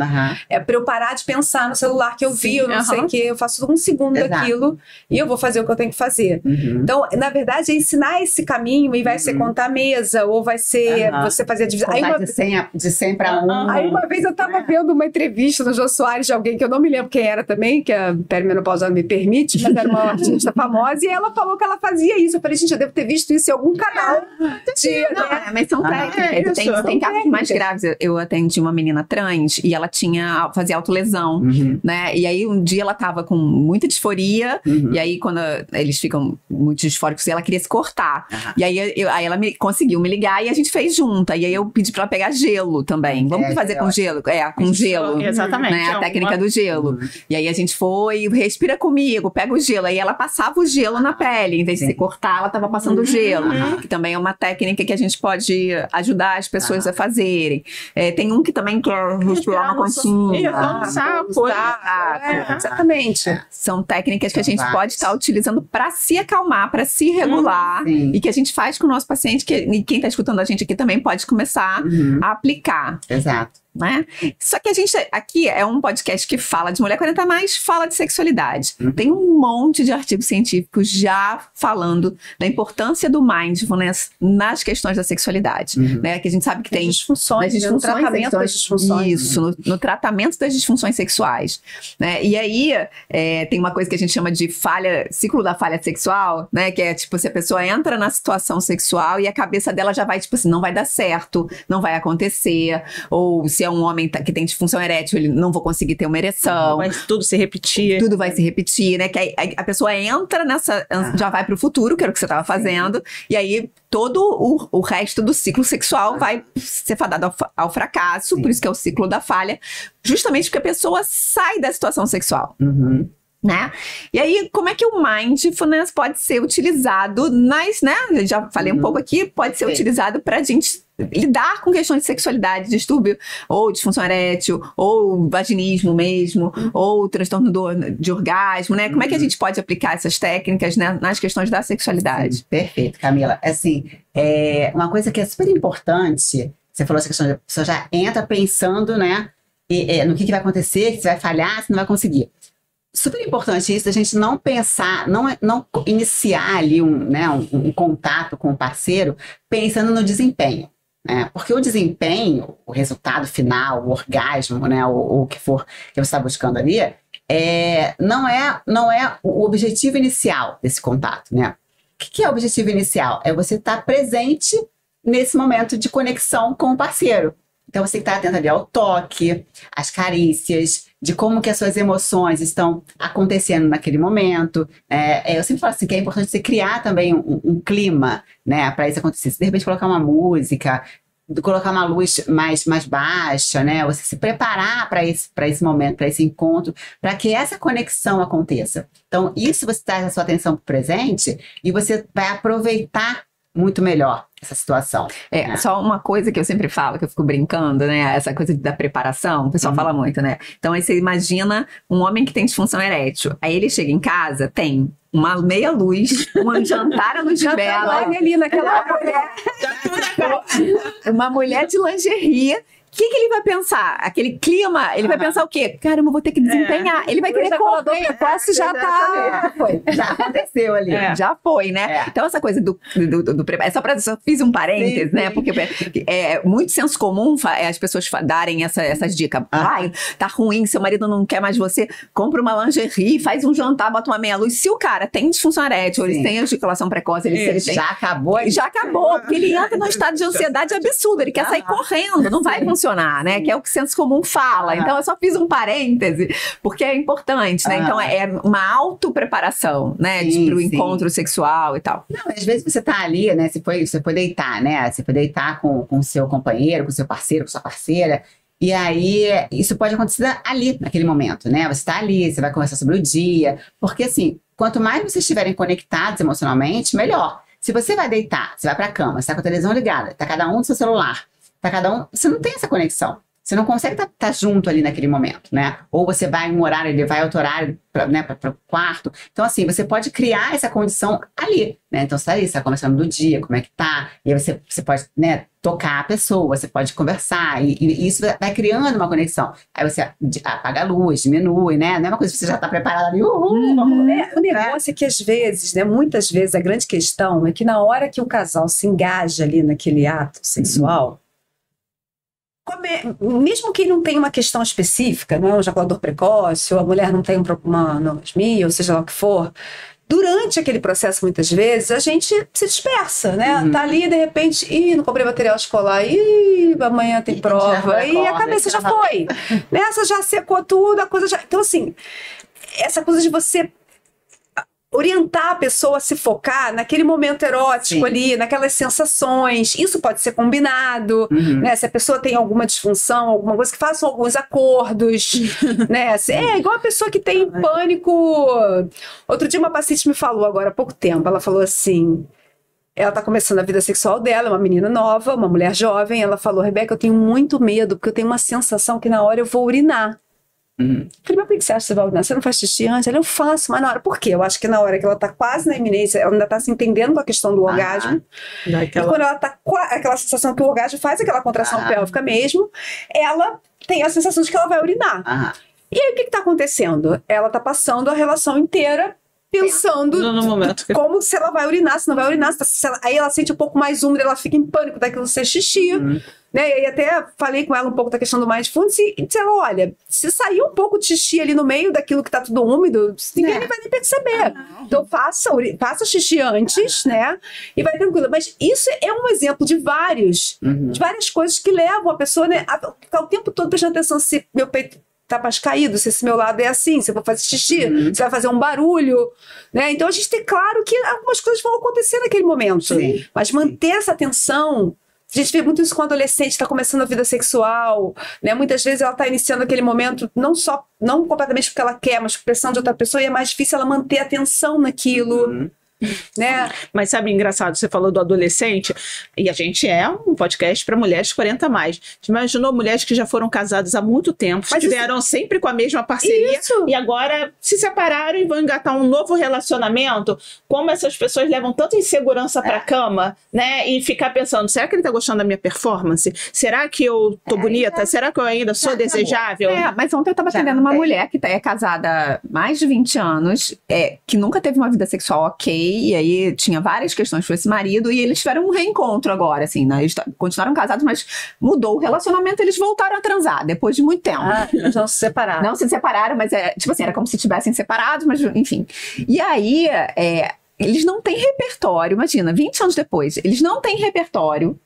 É para eu parar de pensar no celular que eu vi, eu não sei o que, eu faço 1 segundo daquilo e eu vou fazer o que eu tenho que fazer. Então, na verdade, é ensinar esse caminho e vai ser contar a mesa, ou vai ser você fazer a divisão. De 100 para 1. Aí uma vez eu estava vendo uma entrevista no Jô Soares de alguém que eu não me lembro quem era também, que a perimenopausa não me permite, mas era uma artista famosa, e ela falou que ela fazia isso. Eu falei, gente, eu devo ter visto isso em algum canal. Mas são técnicas. Tem casos mais graves. Eu atendi uma menina trans e ela fazia autolesão, né? E aí um dia ela tava com muita disforia, e aí quando eles ficam muito disfóricos, ela queria se cortar. E aí ela conseguiu me ligar e a gente fez junta. E aí eu pedi pra ela pegar gelo também. Vamos fazer com gelo? Com gelo. Exatamente. Né? A técnica do gelo. E aí a gente foi, respira comigo, pega o gelo. Aí ela passava o gelo na pele. Em vez de se cortar, ela estava passando gelo. Que também é uma técnica que a gente pode ajudar as pessoas a fazerem. Tem um que também quer respirar na conchinha. Exatamente. São técnicas que a gente pode estar utilizando para se acalmar, para se regular. E que a gente faz com o nosso paciente, e quem está escutando a gente aqui também pode começar a aplicar. Exato. né? Só que a gente aqui é um podcast que fala de mulher 40 mais, fala de sexualidade. Tem um monte de artigos científicos já falando da importância do mindfulness nas questões da sexualidade, né? Que a gente sabe que tem disfunções, no tratamento das disfunções. Isso, no tratamento das disfunções sexuais, né? E aí tem uma coisa que a gente chama de ciclo da falha sexual, né? Que é tipo, se a pessoa entra na situação sexual e a cabeça dela já vai tipo assim, não vai dar certo, não vai acontecer, ou se é um homem que tem disfunção erétil, ele não vou conseguir ter uma ereção. Vai tudo se repetir. Tudo vai se repetir, né? Que aí a pessoa entra nessa, já vai pro futuro, que era o que você estava fazendo, e aí todo o resto do ciclo sexual vai ser fadado ao fracasso, por isso que é o ciclo da falha, justamente porque a pessoa sai da situação sexual. Né? E aí, como é que o mindfulness pode ser utilizado né? Eu já falei um pouco aqui, pode ser utilizado para a gente lidar com questões de sexualidade, distúrbio, ou disfunção erétil, ou vaginismo mesmo, ou transtorno de orgasmo, né? Como é que a gente pode aplicar essas técnicas, né, nas questões da sexualidade? Sim, perfeito, Camila. Assim, uma coisa que é super importante, você falou essa questão de a pessoa já entra pensando, né, no que vai acontecer, se vai falhar, se não vai conseguir. Super importante isso, a gente não pensar, não iniciar ali um contato com o parceiro pensando no desempenho, né? Porque o desempenho, o resultado final, o orgasmo, né, o que for que você está buscando ali, não é o objetivo inicial desse contato, né? O que é o objetivo inicial? É você estar presente nesse momento de conexão com o parceiro. Então, você tem que estar atento ali ao toque, às carícias, de como que as suas emoções estão acontecendo naquele momento. Eu sempre falo assim, que é importante você criar também um clima, né, para isso acontecer. Se de repente colocar uma música, colocar uma luz mais baixa, né, você se preparar para esse momento, para esse encontro, para que essa conexão aconteça. Então, isso você traz a sua atenção para o presente e você vai aproveitar muito melhor essa situação. Só uma coisa que eu sempre falo, que eu fico brincando, né? Essa coisa da preparação, o pessoal fala muito, né? Então aí você imagina um homem que tem disfunção erétil. Aí ele chega em casa, tem uma meia luz, um jantar à luz de vela. Ali naquela uma mulher de lingerie. O que ele vai pensar? Aquele clima, ele vai pensar o quê? Caramba, eu vou ter que desempenhar. Ele vai querer correr. Já aconteceu ali. Já foi, né? Então, essa coisa do só fiz um parênteses, né? Porque é muito senso comum as pessoas darem essas dicas. Ai, tá ruim, seu marido não quer mais você, compra uma lingerie, faz um jantar, bota uma meia luz. Se o cara tem disfunção erétil, ele tem ejaculação precoce, ele tem... Já acabou, porque ele entra num estado de ansiedade absurdo, ele quer sair correndo, não vai funcionar, né? Que é o que o senso comum fala. Então, eu só fiz um parêntese, porque é importante, né? Então, é uma autopreparação, né? Pro encontro sexual e tal. Não, às vezes você tá ali, né? Você foi deitar, né? Você foi deitar com o seu companheiro, com o seu parceiro, com sua parceira. E aí, isso pode acontecer ali, naquele momento, né? Você tá ali, você vai conversar sobre o dia. Porque, assim, quanto mais vocês estiverem conectados emocionalmente, melhor. Se você vai deitar, você vai pra cama, você tá com a televisão ligada, tá cada um no seu celular, tá cada um... Você não tem essa conexão. Você não consegue estar junto ali naquele momento, né? Ou você vai em um horário, ele vai outro horário para o quarto. Então, assim, você pode criar essa condição ali, né? Então, você tá ali, você tá conversando do dia, como é que tá. E aí você pode, né, tocar a pessoa, você pode conversar. E isso vai criando uma conexão. Aí você apaga a luz, diminui, né? Não é uma coisa que você já tá preparada ali. O negócio é que, às vezes, né? Muitas vezes, a grande questão é que na hora que o casal se engaja ali naquele ato sexual... Mesmo que não tenha uma questão específica, não é um ejaculador precoce, ou a mulher não tem uma anorgasmia, ou seja lá o que for, durante aquele processo, muitas vezes, a gente se dispersa, né? Tá ali, de repente, não comprei material escolar, amanhã tem prova, e a cabeça já foi. Nessa já secou tudo, a coisa já... Então, assim, essa coisa de você orientar a pessoa a se focar naquele momento erótico ali, naquelas sensações. Isso pode ser combinado, né? Se a pessoa tem alguma disfunção, alguma coisa, que façam alguns acordos, né? É igual a pessoa que tem pânico. Outro dia uma paciente me falou, agora há pouco tempo, ela falou assim... Ela tá começando a vida sexual dela, é uma menina nova, uma mulher jovem. Ela falou, Rebeca, eu tenho muito medo, porque eu tenho uma sensação que na hora eu vou urinar. Falei, mas por que você acha que você vai urinar? Você não faz xixi antes? Ela, eu faço, mas na hora, por quê? Eu acho que na hora que ela tá quase na iminência, ela ainda tá se entendendo com a questão do orgasmo. E quando ela tá com aquela sensação que o orgasmo faz aquela contração pélvica mesmo, ela tem a sensação de que ela vai urinar. E aí o que tá acontecendo? Ela tá passando a relação inteira pensando no momento como se ela vai urinar, se não vai urinar. Aí ela sente um pouco mais úmida, ela fica em pânico daquilo ser xixi. Né? E até falei com ela um pouco da questão do mindfulness e disse ela, olha, se sair um pouco de xixi ali no meio daquilo que tá tudo úmido, ninguém vai nem perceber. Então faça xixi antes, né? E vai tranquilo. Mas isso é um exemplo de várias coisas que levam a pessoa, né, a ficar o tempo todo prestando atenção se meu peito tá mais caído, se esse meu lado é assim, se eu vou fazer xixi, se vai fazer um barulho, né? Então a gente tem claro que algumas coisas vão acontecer naquele momento. Mas manter essa atenção. A gente vê muito isso com a adolescente, está começando a vida sexual, né? Muitas vezes ela está iniciando aquele momento, não completamente porque ela quer, mas por pressão de outra pessoa, e é mais difícil ela manter a atenção naquilo. Né? Mas sabe, engraçado, você falou do adolescente, e a gente é um podcast para mulheres 40 mais. Você imaginou mulheres que já foram casadas há muito tempo, estiveram sempre com a mesma parceria e agora se separaram e vão engatar um novo relacionamento? Como essas pessoas levam tanta insegurança para a cama, né? E ficar pensando, será que ele tá gostando da minha performance? Será que eu tô bonita? Será que eu ainda sou desejável? Mas ontem eu tava atendendo uma mulher que é casada há mais de 20 anos, que nunca teve uma vida sexual ok, e aí tinha várias questões com esse marido, e eles tiveram um reencontro agora, assim, né? Eles continuaram casados, mas mudou o relacionamento, eles voltaram a transar, depois de muito tempo. Eles não se separaram. Não se separaram, mas tipo assim, era como se tivessem separados, mas enfim. E aí, eles não têm repertório, imagina, 20 anos depois, eles não têm repertório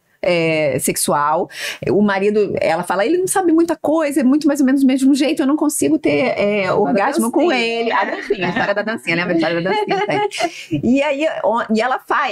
sexual. O marido, ela fala, ele não sabe muita coisa, é muito mais ou menos do mesmo jeito, eu não consigo ter orgasmo com ele. A dancinha, a história da dancinha, lembra a história da dancinha? E aí,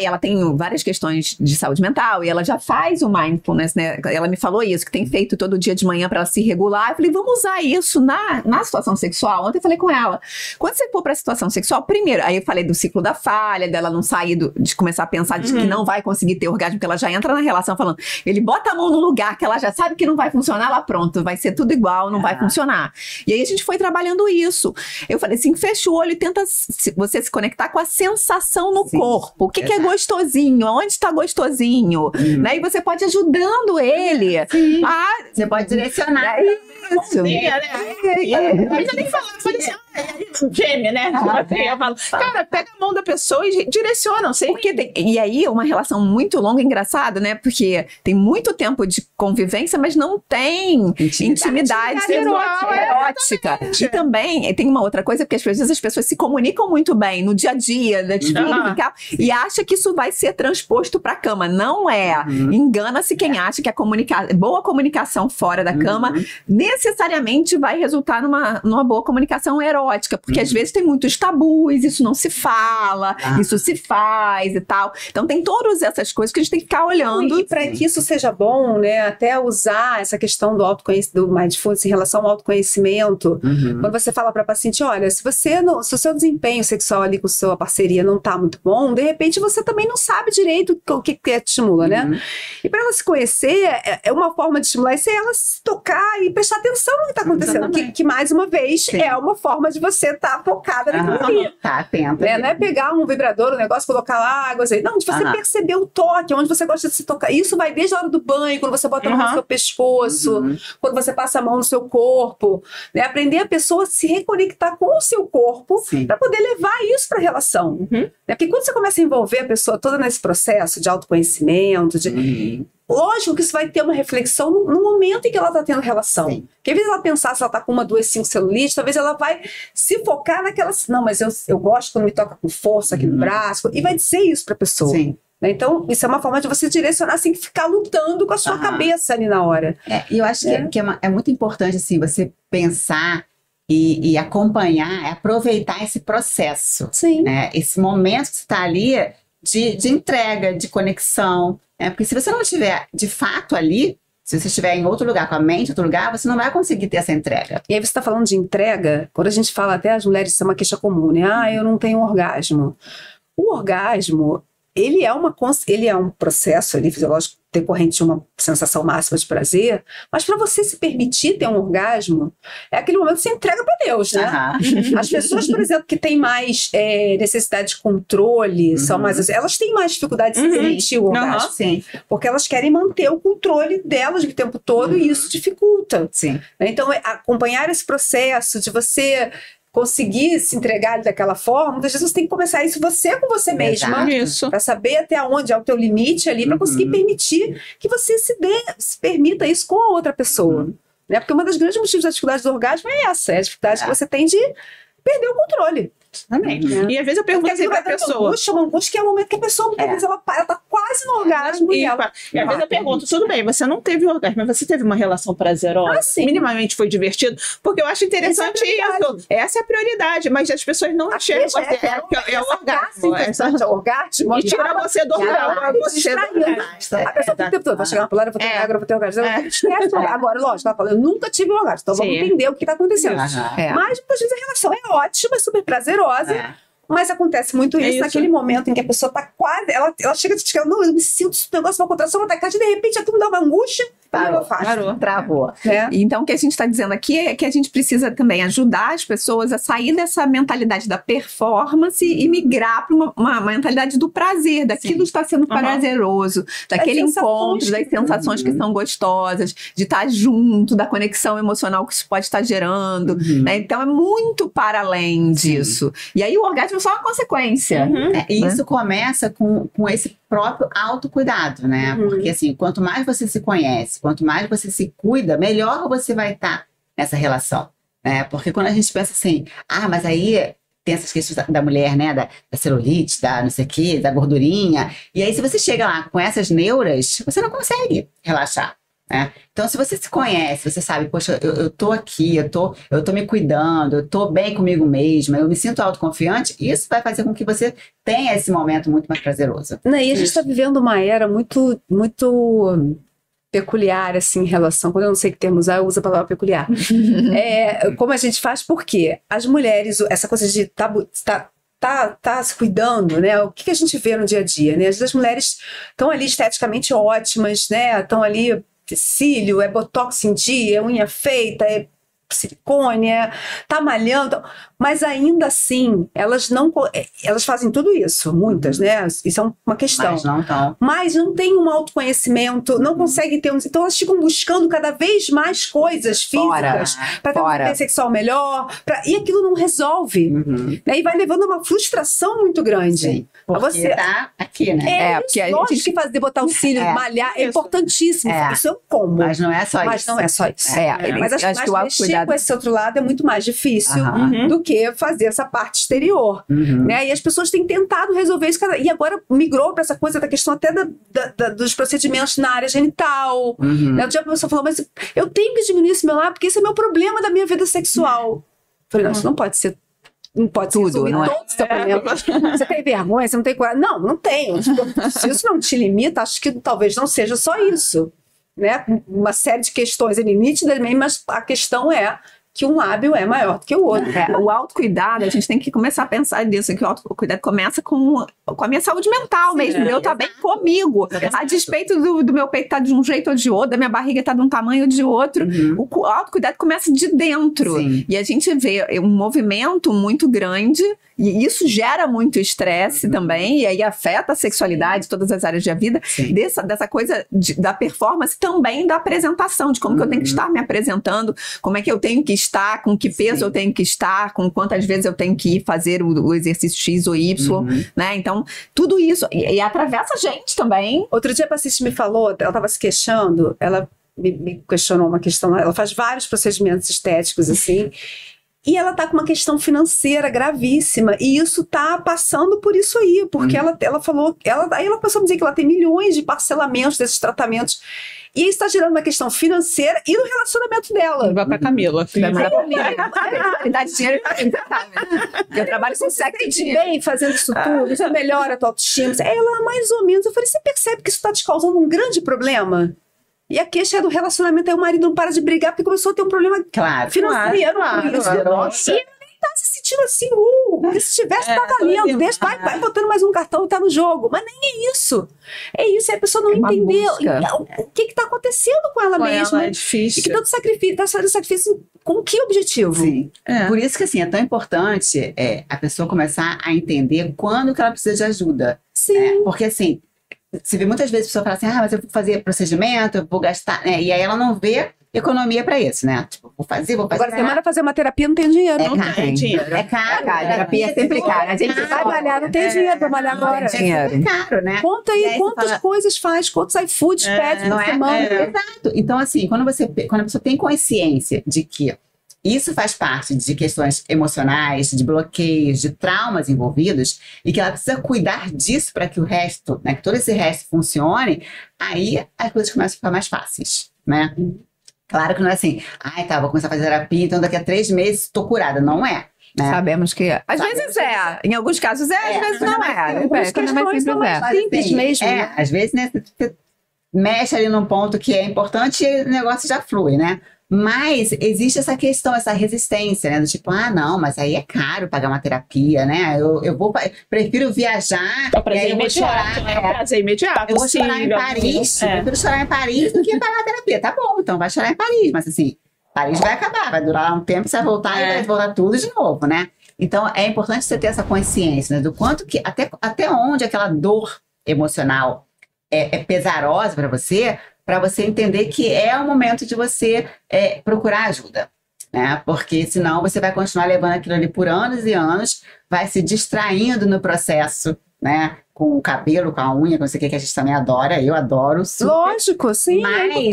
ela tem várias questões de saúde mental, e ela já faz o mindfulness, né? Ela me falou isso, que tem feito todo dia de manhã para ela se regular. Eu falei, vamos usar isso na situação sexual. Ontem eu falei com ela, quando você for para a situação sexual, primeiro, aí eu falei do ciclo da falha, dela não sair de começar a pensar de que não vai conseguir ter orgasmo, porque ela já entra na relação falando, ele bota a mão no lugar que ela já sabe que não vai funcionar, lá pronto, vai ser tudo igual, não vai funcionar. E aí a gente foi trabalhando isso. Eu falei assim, fecha o olho e tenta você se conectar com a sensação no corpo. O que é gostosinho? Onde está gostosinho? Né? E você pode ir ajudando ele. Você pode direcionar. Isso. Mas eu nem falo, gêmea, né? Eu falo, cara, pega a mão da pessoa e direciona. E aí, uma relação muito longa, engraçada, né? Porque tem muito tempo de convivência, mas não tem intimidade erótica. E também tem uma outra coisa, porque às vezes as pessoas se comunicam muito bem no dia a dia, e acha que isso vai ser transposto pra cama. Não é. Engana-se quem acha que a boa comunicação fora da cama necessariamente vai resultar numa boa comunicação erótica, porque às vezes tem muitos tabus, isso não se fala, isso se faz e tal. Então tem todas essas coisas que a gente tem que ficar olhando. E para que isso seja bom, né, até usar essa questão do mindfulness em relação ao autoconhecimento, quando você fala para paciente, olha, se o seu desempenho sexual ali com sua parceria não tá muito bom, de repente você também não sabe direito o que te estimula, né? E para ela se conhecer, uma forma de estimular isso é ela se tocar e prestar atenção no que está acontecendo, que mais uma vez é uma forma de você estar focada naquilo ali. Tá atenta. Não é pegar um vibrador, um negócio, colocar lá água, assim. Não, de você perceber o toque, onde você gosta de se tocar. Isso vai desde a hora do banho, quando você bota a mão no seu pescoço, quando você passa a mão no seu corpo, né? Aprender a pessoa a se reconectar com o seu corpo para poder levar isso para a relação. Porque quando você começa a envolver a pessoa toda nesse processo de autoconhecimento, lógico que isso vai ter uma reflexão no momento em que ela está tendo relação. Porque às vezes ela pensar se ela está com 1, 2, 5 celulite, talvez ela vai se focar naquela... Não, mas eu gosto quando me toca com força aqui no braço. E vai dizer isso para a pessoa. Então, isso é uma forma de você direcionar sem ficar lutando com a sua cabeça ali na hora. E eu acho que é muito importante, assim, você pensar e acompanhar, aproveitar esse processo. Né? Esse momento que você está ali de entrega, de conexão. Porque se você não estiver de fato ali, se você estiver em outro lugar, com a mente em outro lugar, você não vai conseguir ter essa entrega. E aí você está falando de entrega, quando a gente fala até as mulheres, isso é uma queixa comum, né? Eu não tenho orgasmo. O orgasmo ele é um processo ali, fisiológico, decorrente de uma sensação máxima de prazer, mas para você se permitir ter um orgasmo, é aquele momento que você entrega para Deus, né? As pessoas, por exemplo, que têm mais necessidade de controle, são mais, elas têm mais dificuldade de se permitir o orgasmo, Sim. porque elas querem manter o controle delas o tempo todo e isso dificulta. Sim. Então, acompanhar esse processo de você conseguir se entregar daquela forma, muitas vezes você tem que começar isso você com você mesma, para saber até onde é o teu limite ali, para conseguir permitir que você se permita isso com a outra pessoa. Né? Porque uma das grandes motivos da dificuldade do orgasmo é essa, é a dificuldade que você tem de perder o controle. Exatamente. E às vezes eu pergunto assim pra pessoa. Uma angústia que é o momento que a pessoa, muitas vezes, ela tá quase no orgasmo. E às vezes eu pergunto, tudo bem, você não teve orgasmo, mas você teve uma relação prazerosa? Minimamente foi divertido? Porque eu acho interessante isso. Essa é a prioridade, mas as pessoas não enxergam. É o orgasmo. É o orgasmo. E tira você do orgasmo. A pessoa o tempo todo vai chegar pro lado, eu vou ter orgasmo, eu vou ter orgasmo. Agora, lógico, ela fala, eu nunca tive orgasmo, então vamos entender o que tá acontecendo. Mas muitas vezes a relação é ótima, é super prazerosa. Mas acontece muito isso naquele momento em que a pessoa tá quase. Ela chega de não, eu me sinto esse negócio, uma contração, uma taquicardia, de repente aquilo me dá uma angústia. Parou, travou. Então, o que a gente está dizendo aqui é que a gente precisa também ajudar as pessoas a sair dessa mentalidade da performance e migrar para uma mentalidade do prazer, daquilo que está sendo prazeroso, daquele encontro, das sensações que são gostosas, de estar junto, da conexão emocional que isso pode estar gerando. Né? Então, é muito para além disso. E aí, o orgasmo é só uma consequência. E isso começa com esse próprio autocuidado, né? Porque, assim, quanto mais você se conhece, quanto mais você se cuida, melhor você vai estar nessa relação, né? Porque quando a gente pensa assim, mas aí tem essas questões da mulher, né? Da celulite, da não sei o quê, da gordurinha. E aí, se você chega lá com essas neuras, você não consegue relaxar, né? Então, se você se conhece, você sabe, poxa, eu tô aqui, eu tô me cuidando, eu tô bem comigo mesma, eu me sinto autoconfiante, isso vai fazer com que você tenha esse momento muito mais prazeroso. E a gente está vivendo uma era muito, muito peculiar, assim, em relação, quando eu não sei que termo usar, eu uso a palavra peculiar. Como a gente faz, porque as mulheres, essa coisa de tá se cuidando, né? O que a gente vê no dia a dia, né? As mulheres estão ali esteticamente ótimas, né? Estão ali, cílio, é botox em dia, é unha feita, é silicone, tá malhando, mas ainda assim, elas fazem tudo isso, muitas, né? Isso é uma questão. Mas não tem um autoconhecimento, não conseguem ter então elas ficam buscando cada vez mais coisas físicas para ter um poder sexual melhor, e aquilo não resolve. Né? E vai levando a uma frustração muito grande. Sim, porque tá aqui, né? Porque a gente que fazer, botar o cílio, malhar, é importantíssimo. Isso é um como. Mas não é só isso. Mas não é só isso. Mas acho que o autocuidado com esse outro lado é muito mais difícil do que fazer essa parte exterior. Né? E as pessoas têm tentado resolver isso. E agora migrou para essa coisa da questão até dos procedimentos na área genital. Né? O dia que a pessoa falou, mas eu tenho que diminuir esse meu lado porque esse é o meu problema da minha vida sexual. Eu falei, não, isso não pode ser. Não pode tudo, não todo o seu problema. Você tem vergonha, você não tem coragem. Não tenho. Se isso não te limita, acho que talvez não seja só isso. Né? Uma série de questões nitidamente, mas a questão é que um lábio é maior do que o outro. O autocuidado, a gente tem que começar a pensar nisso, que o autocuidado começa com a minha saúde mental mesmo, eu estar bem comigo, a despeito do meu peito estar de um jeito ou de outro, da minha barriga estar de um tamanho ou de outro, o autocuidado começa de dentro, e a gente vê um movimento muito grande, e isso gera muito estresse também, e aí afeta a sexualidade, todas as áreas da vida, dessa coisa da performance, também da apresentação, de como que eu tenho que estar me apresentando, como é que eu tenho que estar, com que peso eu tenho que estar, com quantas vezes eu tenho que ir fazer o exercício X ou Y, né? Então, tudo isso, e atravessa a gente também. Outro dia a paciente me falou, ela estava se queixando, ela me questionou uma questão, ela faz vários procedimentos estéticos, assim, e ela tá com uma questão financeira gravíssima, e isso tá passando por isso aí, porque ela falou, aí ela começou a dizer que ela tem milhões de parcelamentos desses tratamentos, e isso está gerando uma questão financeira e no relacionamento dela. Vai pra Camila. Vai pra Camila. Dá dinheiro pra mim, eu trabalho com sexo e dinheiro. Bem, fazendo isso tudo, já melhora a tua autoestima. Ela, mais ou menos, eu falei, você percebe que isso está te causando um grande problema? E a queixa é do relacionamento, aí o marido não para de brigar porque começou a ter um problema financeiro. Claro. E ele nem tá se sentindo assim, Porque se tivesse, tá valendo. Deixa, vai botando mais um cartão e tá no jogo. Mas nem é isso. É isso, e a pessoa não entendeu o que tá acontecendo com ela mesma. É difícil. E que tanto sacrifício, tá fazendo sacrifício com que objetivo? Sim. Por isso que, assim, é tão importante a pessoa começar a entender quando que ela precisa de ajuda. Sim. Porque, assim, você vê muitas vezes a pessoa fala assim, mas eu vou fazer procedimento, eu vou gastar, né? E aí ela não vê economia pra isso, né? Tipo, vou fazer. Agora, você manda fazer uma terapia, não tem dinheiro. Não tem dinheiro. É caro. A terapia é sempre cara. A gente vai malhar, não tem dinheiro pra malhar agora. É sempre caro, né? Conta aí quantas coisas faz, quantos iFoods pede na semana. Exato. Então, assim, quando a pessoa tem consciência de que isso faz parte de questões emocionais, de bloqueios, de traumas envolvidos, e que ela precisa cuidar disso para que o resto, né, que todo esse resto funcione, aí as coisas começam a ficar mais fáceis, né? Claro que não é assim, vou começar a fazer terapia, então daqui a 3 meses tô curada. Não é. Né? Sabemos que às vezes é. Em alguns casos às vezes não é. Algumas questões são mais simples mesmo. Às vezes, né, você mexe ali num ponto que é importante e o negócio já flui, né? Mas existe essa questão, essa resistência, né? Do tipo, não, mas aí é caro pagar uma terapia, né? Prefiro viajar. É prazer imediato, né? Prazer imediato. Eu vou chorar em Paris. Eu prefiro chorar em Paris do que pagar a terapia. Tá bom, então vai chorar em Paris. Mas assim, Paris vai acabar, vai durar um tempo, você vai voltar e vai voltar tudo de novo, né? Então é importante você ter essa consciência, né? Do quanto que, até onde aquela dor emocional é pesarosa para você entender que é o momento de você procurar ajuda, né? Porque senão você vai continuar levando aquilo ali por anos e anos, vai se distraindo no processo, né? Com o cabelo, com a unha, com não sei o que a gente também adora, eu adoro. Super. Lógico, sim, mas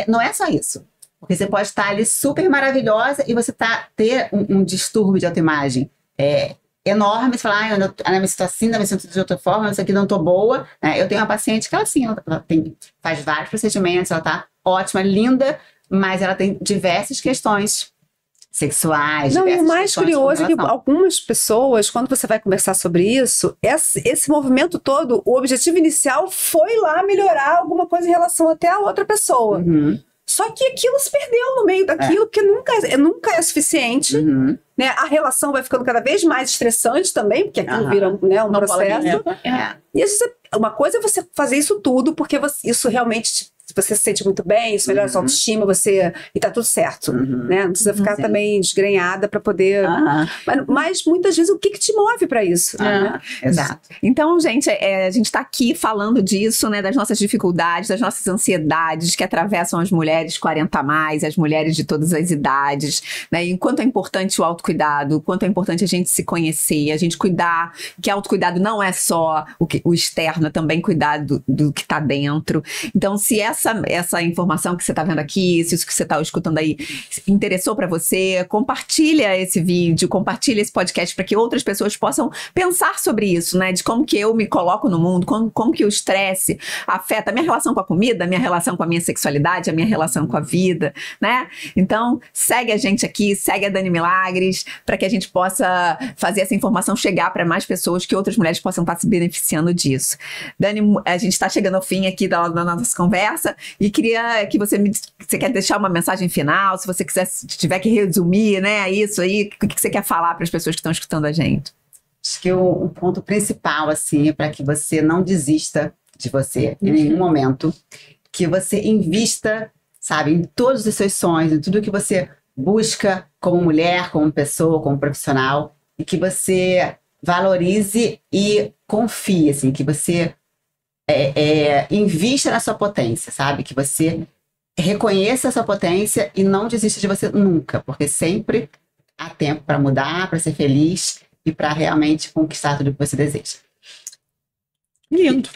não é só isso. Porque você pode estar ali super maravilhosa e você ter um distúrbio de autoimagem enorme, você fala, eu me sinto assim, não me sinto de outra forma, isso aqui não tô boa, né? Eu tenho uma paciente que ela faz vários procedimentos, ela tá ótima, linda, mas ela tem diversas questões sexuais. Não, e o mais curioso é que algumas pessoas, quando você vai conversar sobre isso, esse movimento todo, o objetivo inicial foi lá melhorar alguma coisa em relação até a outra pessoa. Uhum. Só que aquilo se perdeu no meio daquilo, que nunca é suficiente. Uhum. Né? A relação vai ficando cada vez mais estressante também, porque aquilo vira, né, um processo. E às vezes, uma coisa é você fazer isso tudo, porque isso realmente, você se sente muito bem, isso melhora a sua autoestima, e tá tudo certo. Né? Não precisa ficar também desgrenhada para poder... Mas muitas vezes, o que te move para isso? Né? Exato. Então, gente, a gente tá aqui falando disso, né, das nossas dificuldades, das nossas ansiedades que atravessam as mulheres 40+, as mulheres de todas as idades, né? E enquanto é importante o autocuidado, o quanto é importante a gente se conhecer, a gente cuidar, que autocuidado não é só o externo, é também cuidar do que tá dentro. Então, se essa informação que você tá vendo aqui, se isso que você tá escutando aí interessou para você, compartilha esse vídeo, compartilha esse podcast para que outras pessoas possam pensar sobre isso, né? De como que eu me coloco no mundo, como que o estresse afeta a minha relação com a comida, a minha relação com a minha sexualidade, a minha relação com a vida, né? Então, segue a gente aqui, segue a Dani Milagres, para que a gente possa fazer essa informação chegar para mais pessoas, que outras mulheres possam estar se beneficiando disso. Dani, a gente está chegando ao fim aqui da nossa conversa e queria que você quer deixar uma mensagem final, se você tiver que resumir, né, isso aí, o que você quer falar para as pessoas que estão escutando a gente? Acho que o ponto principal, assim, é para que você não desista de você em nenhum momento, que você invista, sabe, em todos os seus sonhos, em tudo que você busca como mulher, como pessoa, como profissional, e que você valorize e confie, assim, que você invista na sua potência, sabe? Que você reconheça a sua potência e não desista de você nunca, porque sempre há tempo para mudar, para ser feliz e para realmente conquistar tudo que você deseja. Lindo.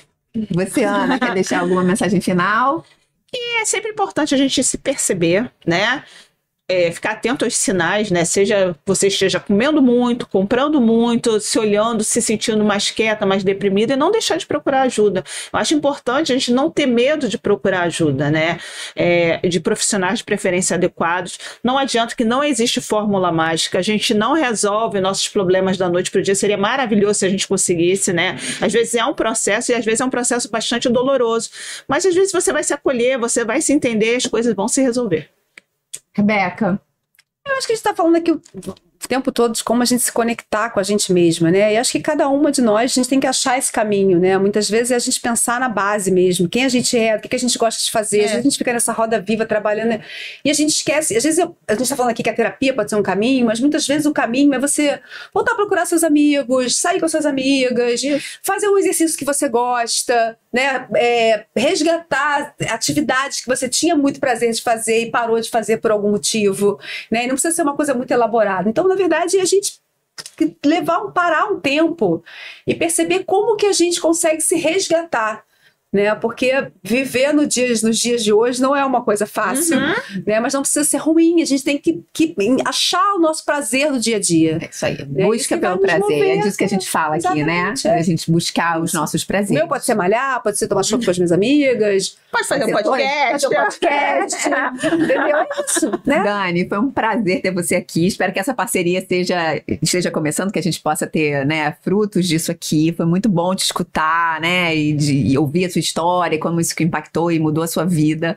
Você, Ana, quer deixar alguma mensagem final? E é sempre importante a gente se perceber, né? Ficar atento aos sinais, né? Seja você esteja comendo muito, comprando muito, se olhando, se sentindo mais quieta, mais deprimida, e não deixar de procurar ajuda. Eu acho importante a gente não ter medo de procurar ajuda, né? De profissionais de preferência adequados. Não adianta, que não existe fórmula mágica, a gente não resolve nossos problemas da noite para o dia. Seria maravilhoso se a gente conseguisse, né? Às vezes é um processo, e às vezes é um processo bastante doloroso, mas às vezes você vai se acolher, você vai se entender, as coisas vão se resolver. Rebeca? Eu acho que a gente está falando aqui o tempo todo de como a gente se conectar com a gente mesma, né? E acho que cada uma de nós, a gente tem que achar esse caminho, né? Muitas vezes é a gente pensar na base mesmo, quem a gente é, o que a gente gosta de fazer. Às vezes a gente fica nessa roda viva trabalhando, né? E a gente esquece. Às vezes a gente tá falando aqui que a terapia pode ser um caminho, mas muitas vezes o caminho é você voltar a procurar seus amigos, sair com suas amigas, fazer um exercício que você gosta, né? Resgatar atividades que você tinha muito prazer de fazer e parou de fazer por algum motivo, né? E não precisa ser uma coisa muito elaborada. Então, na verdade, a gente parar um tempo e perceber como que a gente consegue se resgatar, né? Porque viver nos dias de hoje não é uma coisa fácil, né? Mas não precisa ser ruim. A gente tem que achar o nosso prazer no dia a dia. É isso aí. Busca pelo prazer. É disso que a gente fala aqui, né? A gente buscar os nossos prazeres. O meu pode ser malhar, pode ser tomar chopp com as minhas amigas. Pode fazer um podcast. Entendeu? É isso, né? Dani, foi um prazer ter você aqui. Espero que essa parceria esteja começando, que a gente possa ter, né, frutos disso aqui. Foi muito bom te escutar, né? E ouvir a sua história, como isso que impactou e mudou a sua vida.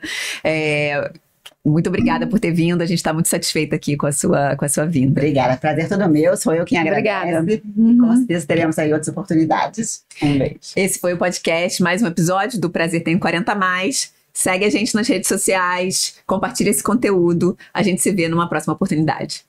Muito obrigada por ter vindo. A gente está muito satisfeita aqui com a sua vinda. Obrigada, prazer todo meu. Sou eu quem agradece. Obrigada. Com certeza teremos aí outras oportunidades. Um beijo. Esse foi o podcast, mais um episódio do Prazer Tem 40 Mais. Segue a gente nas redes sociais, compartilha esse conteúdo. A gente se vê numa próxima oportunidade.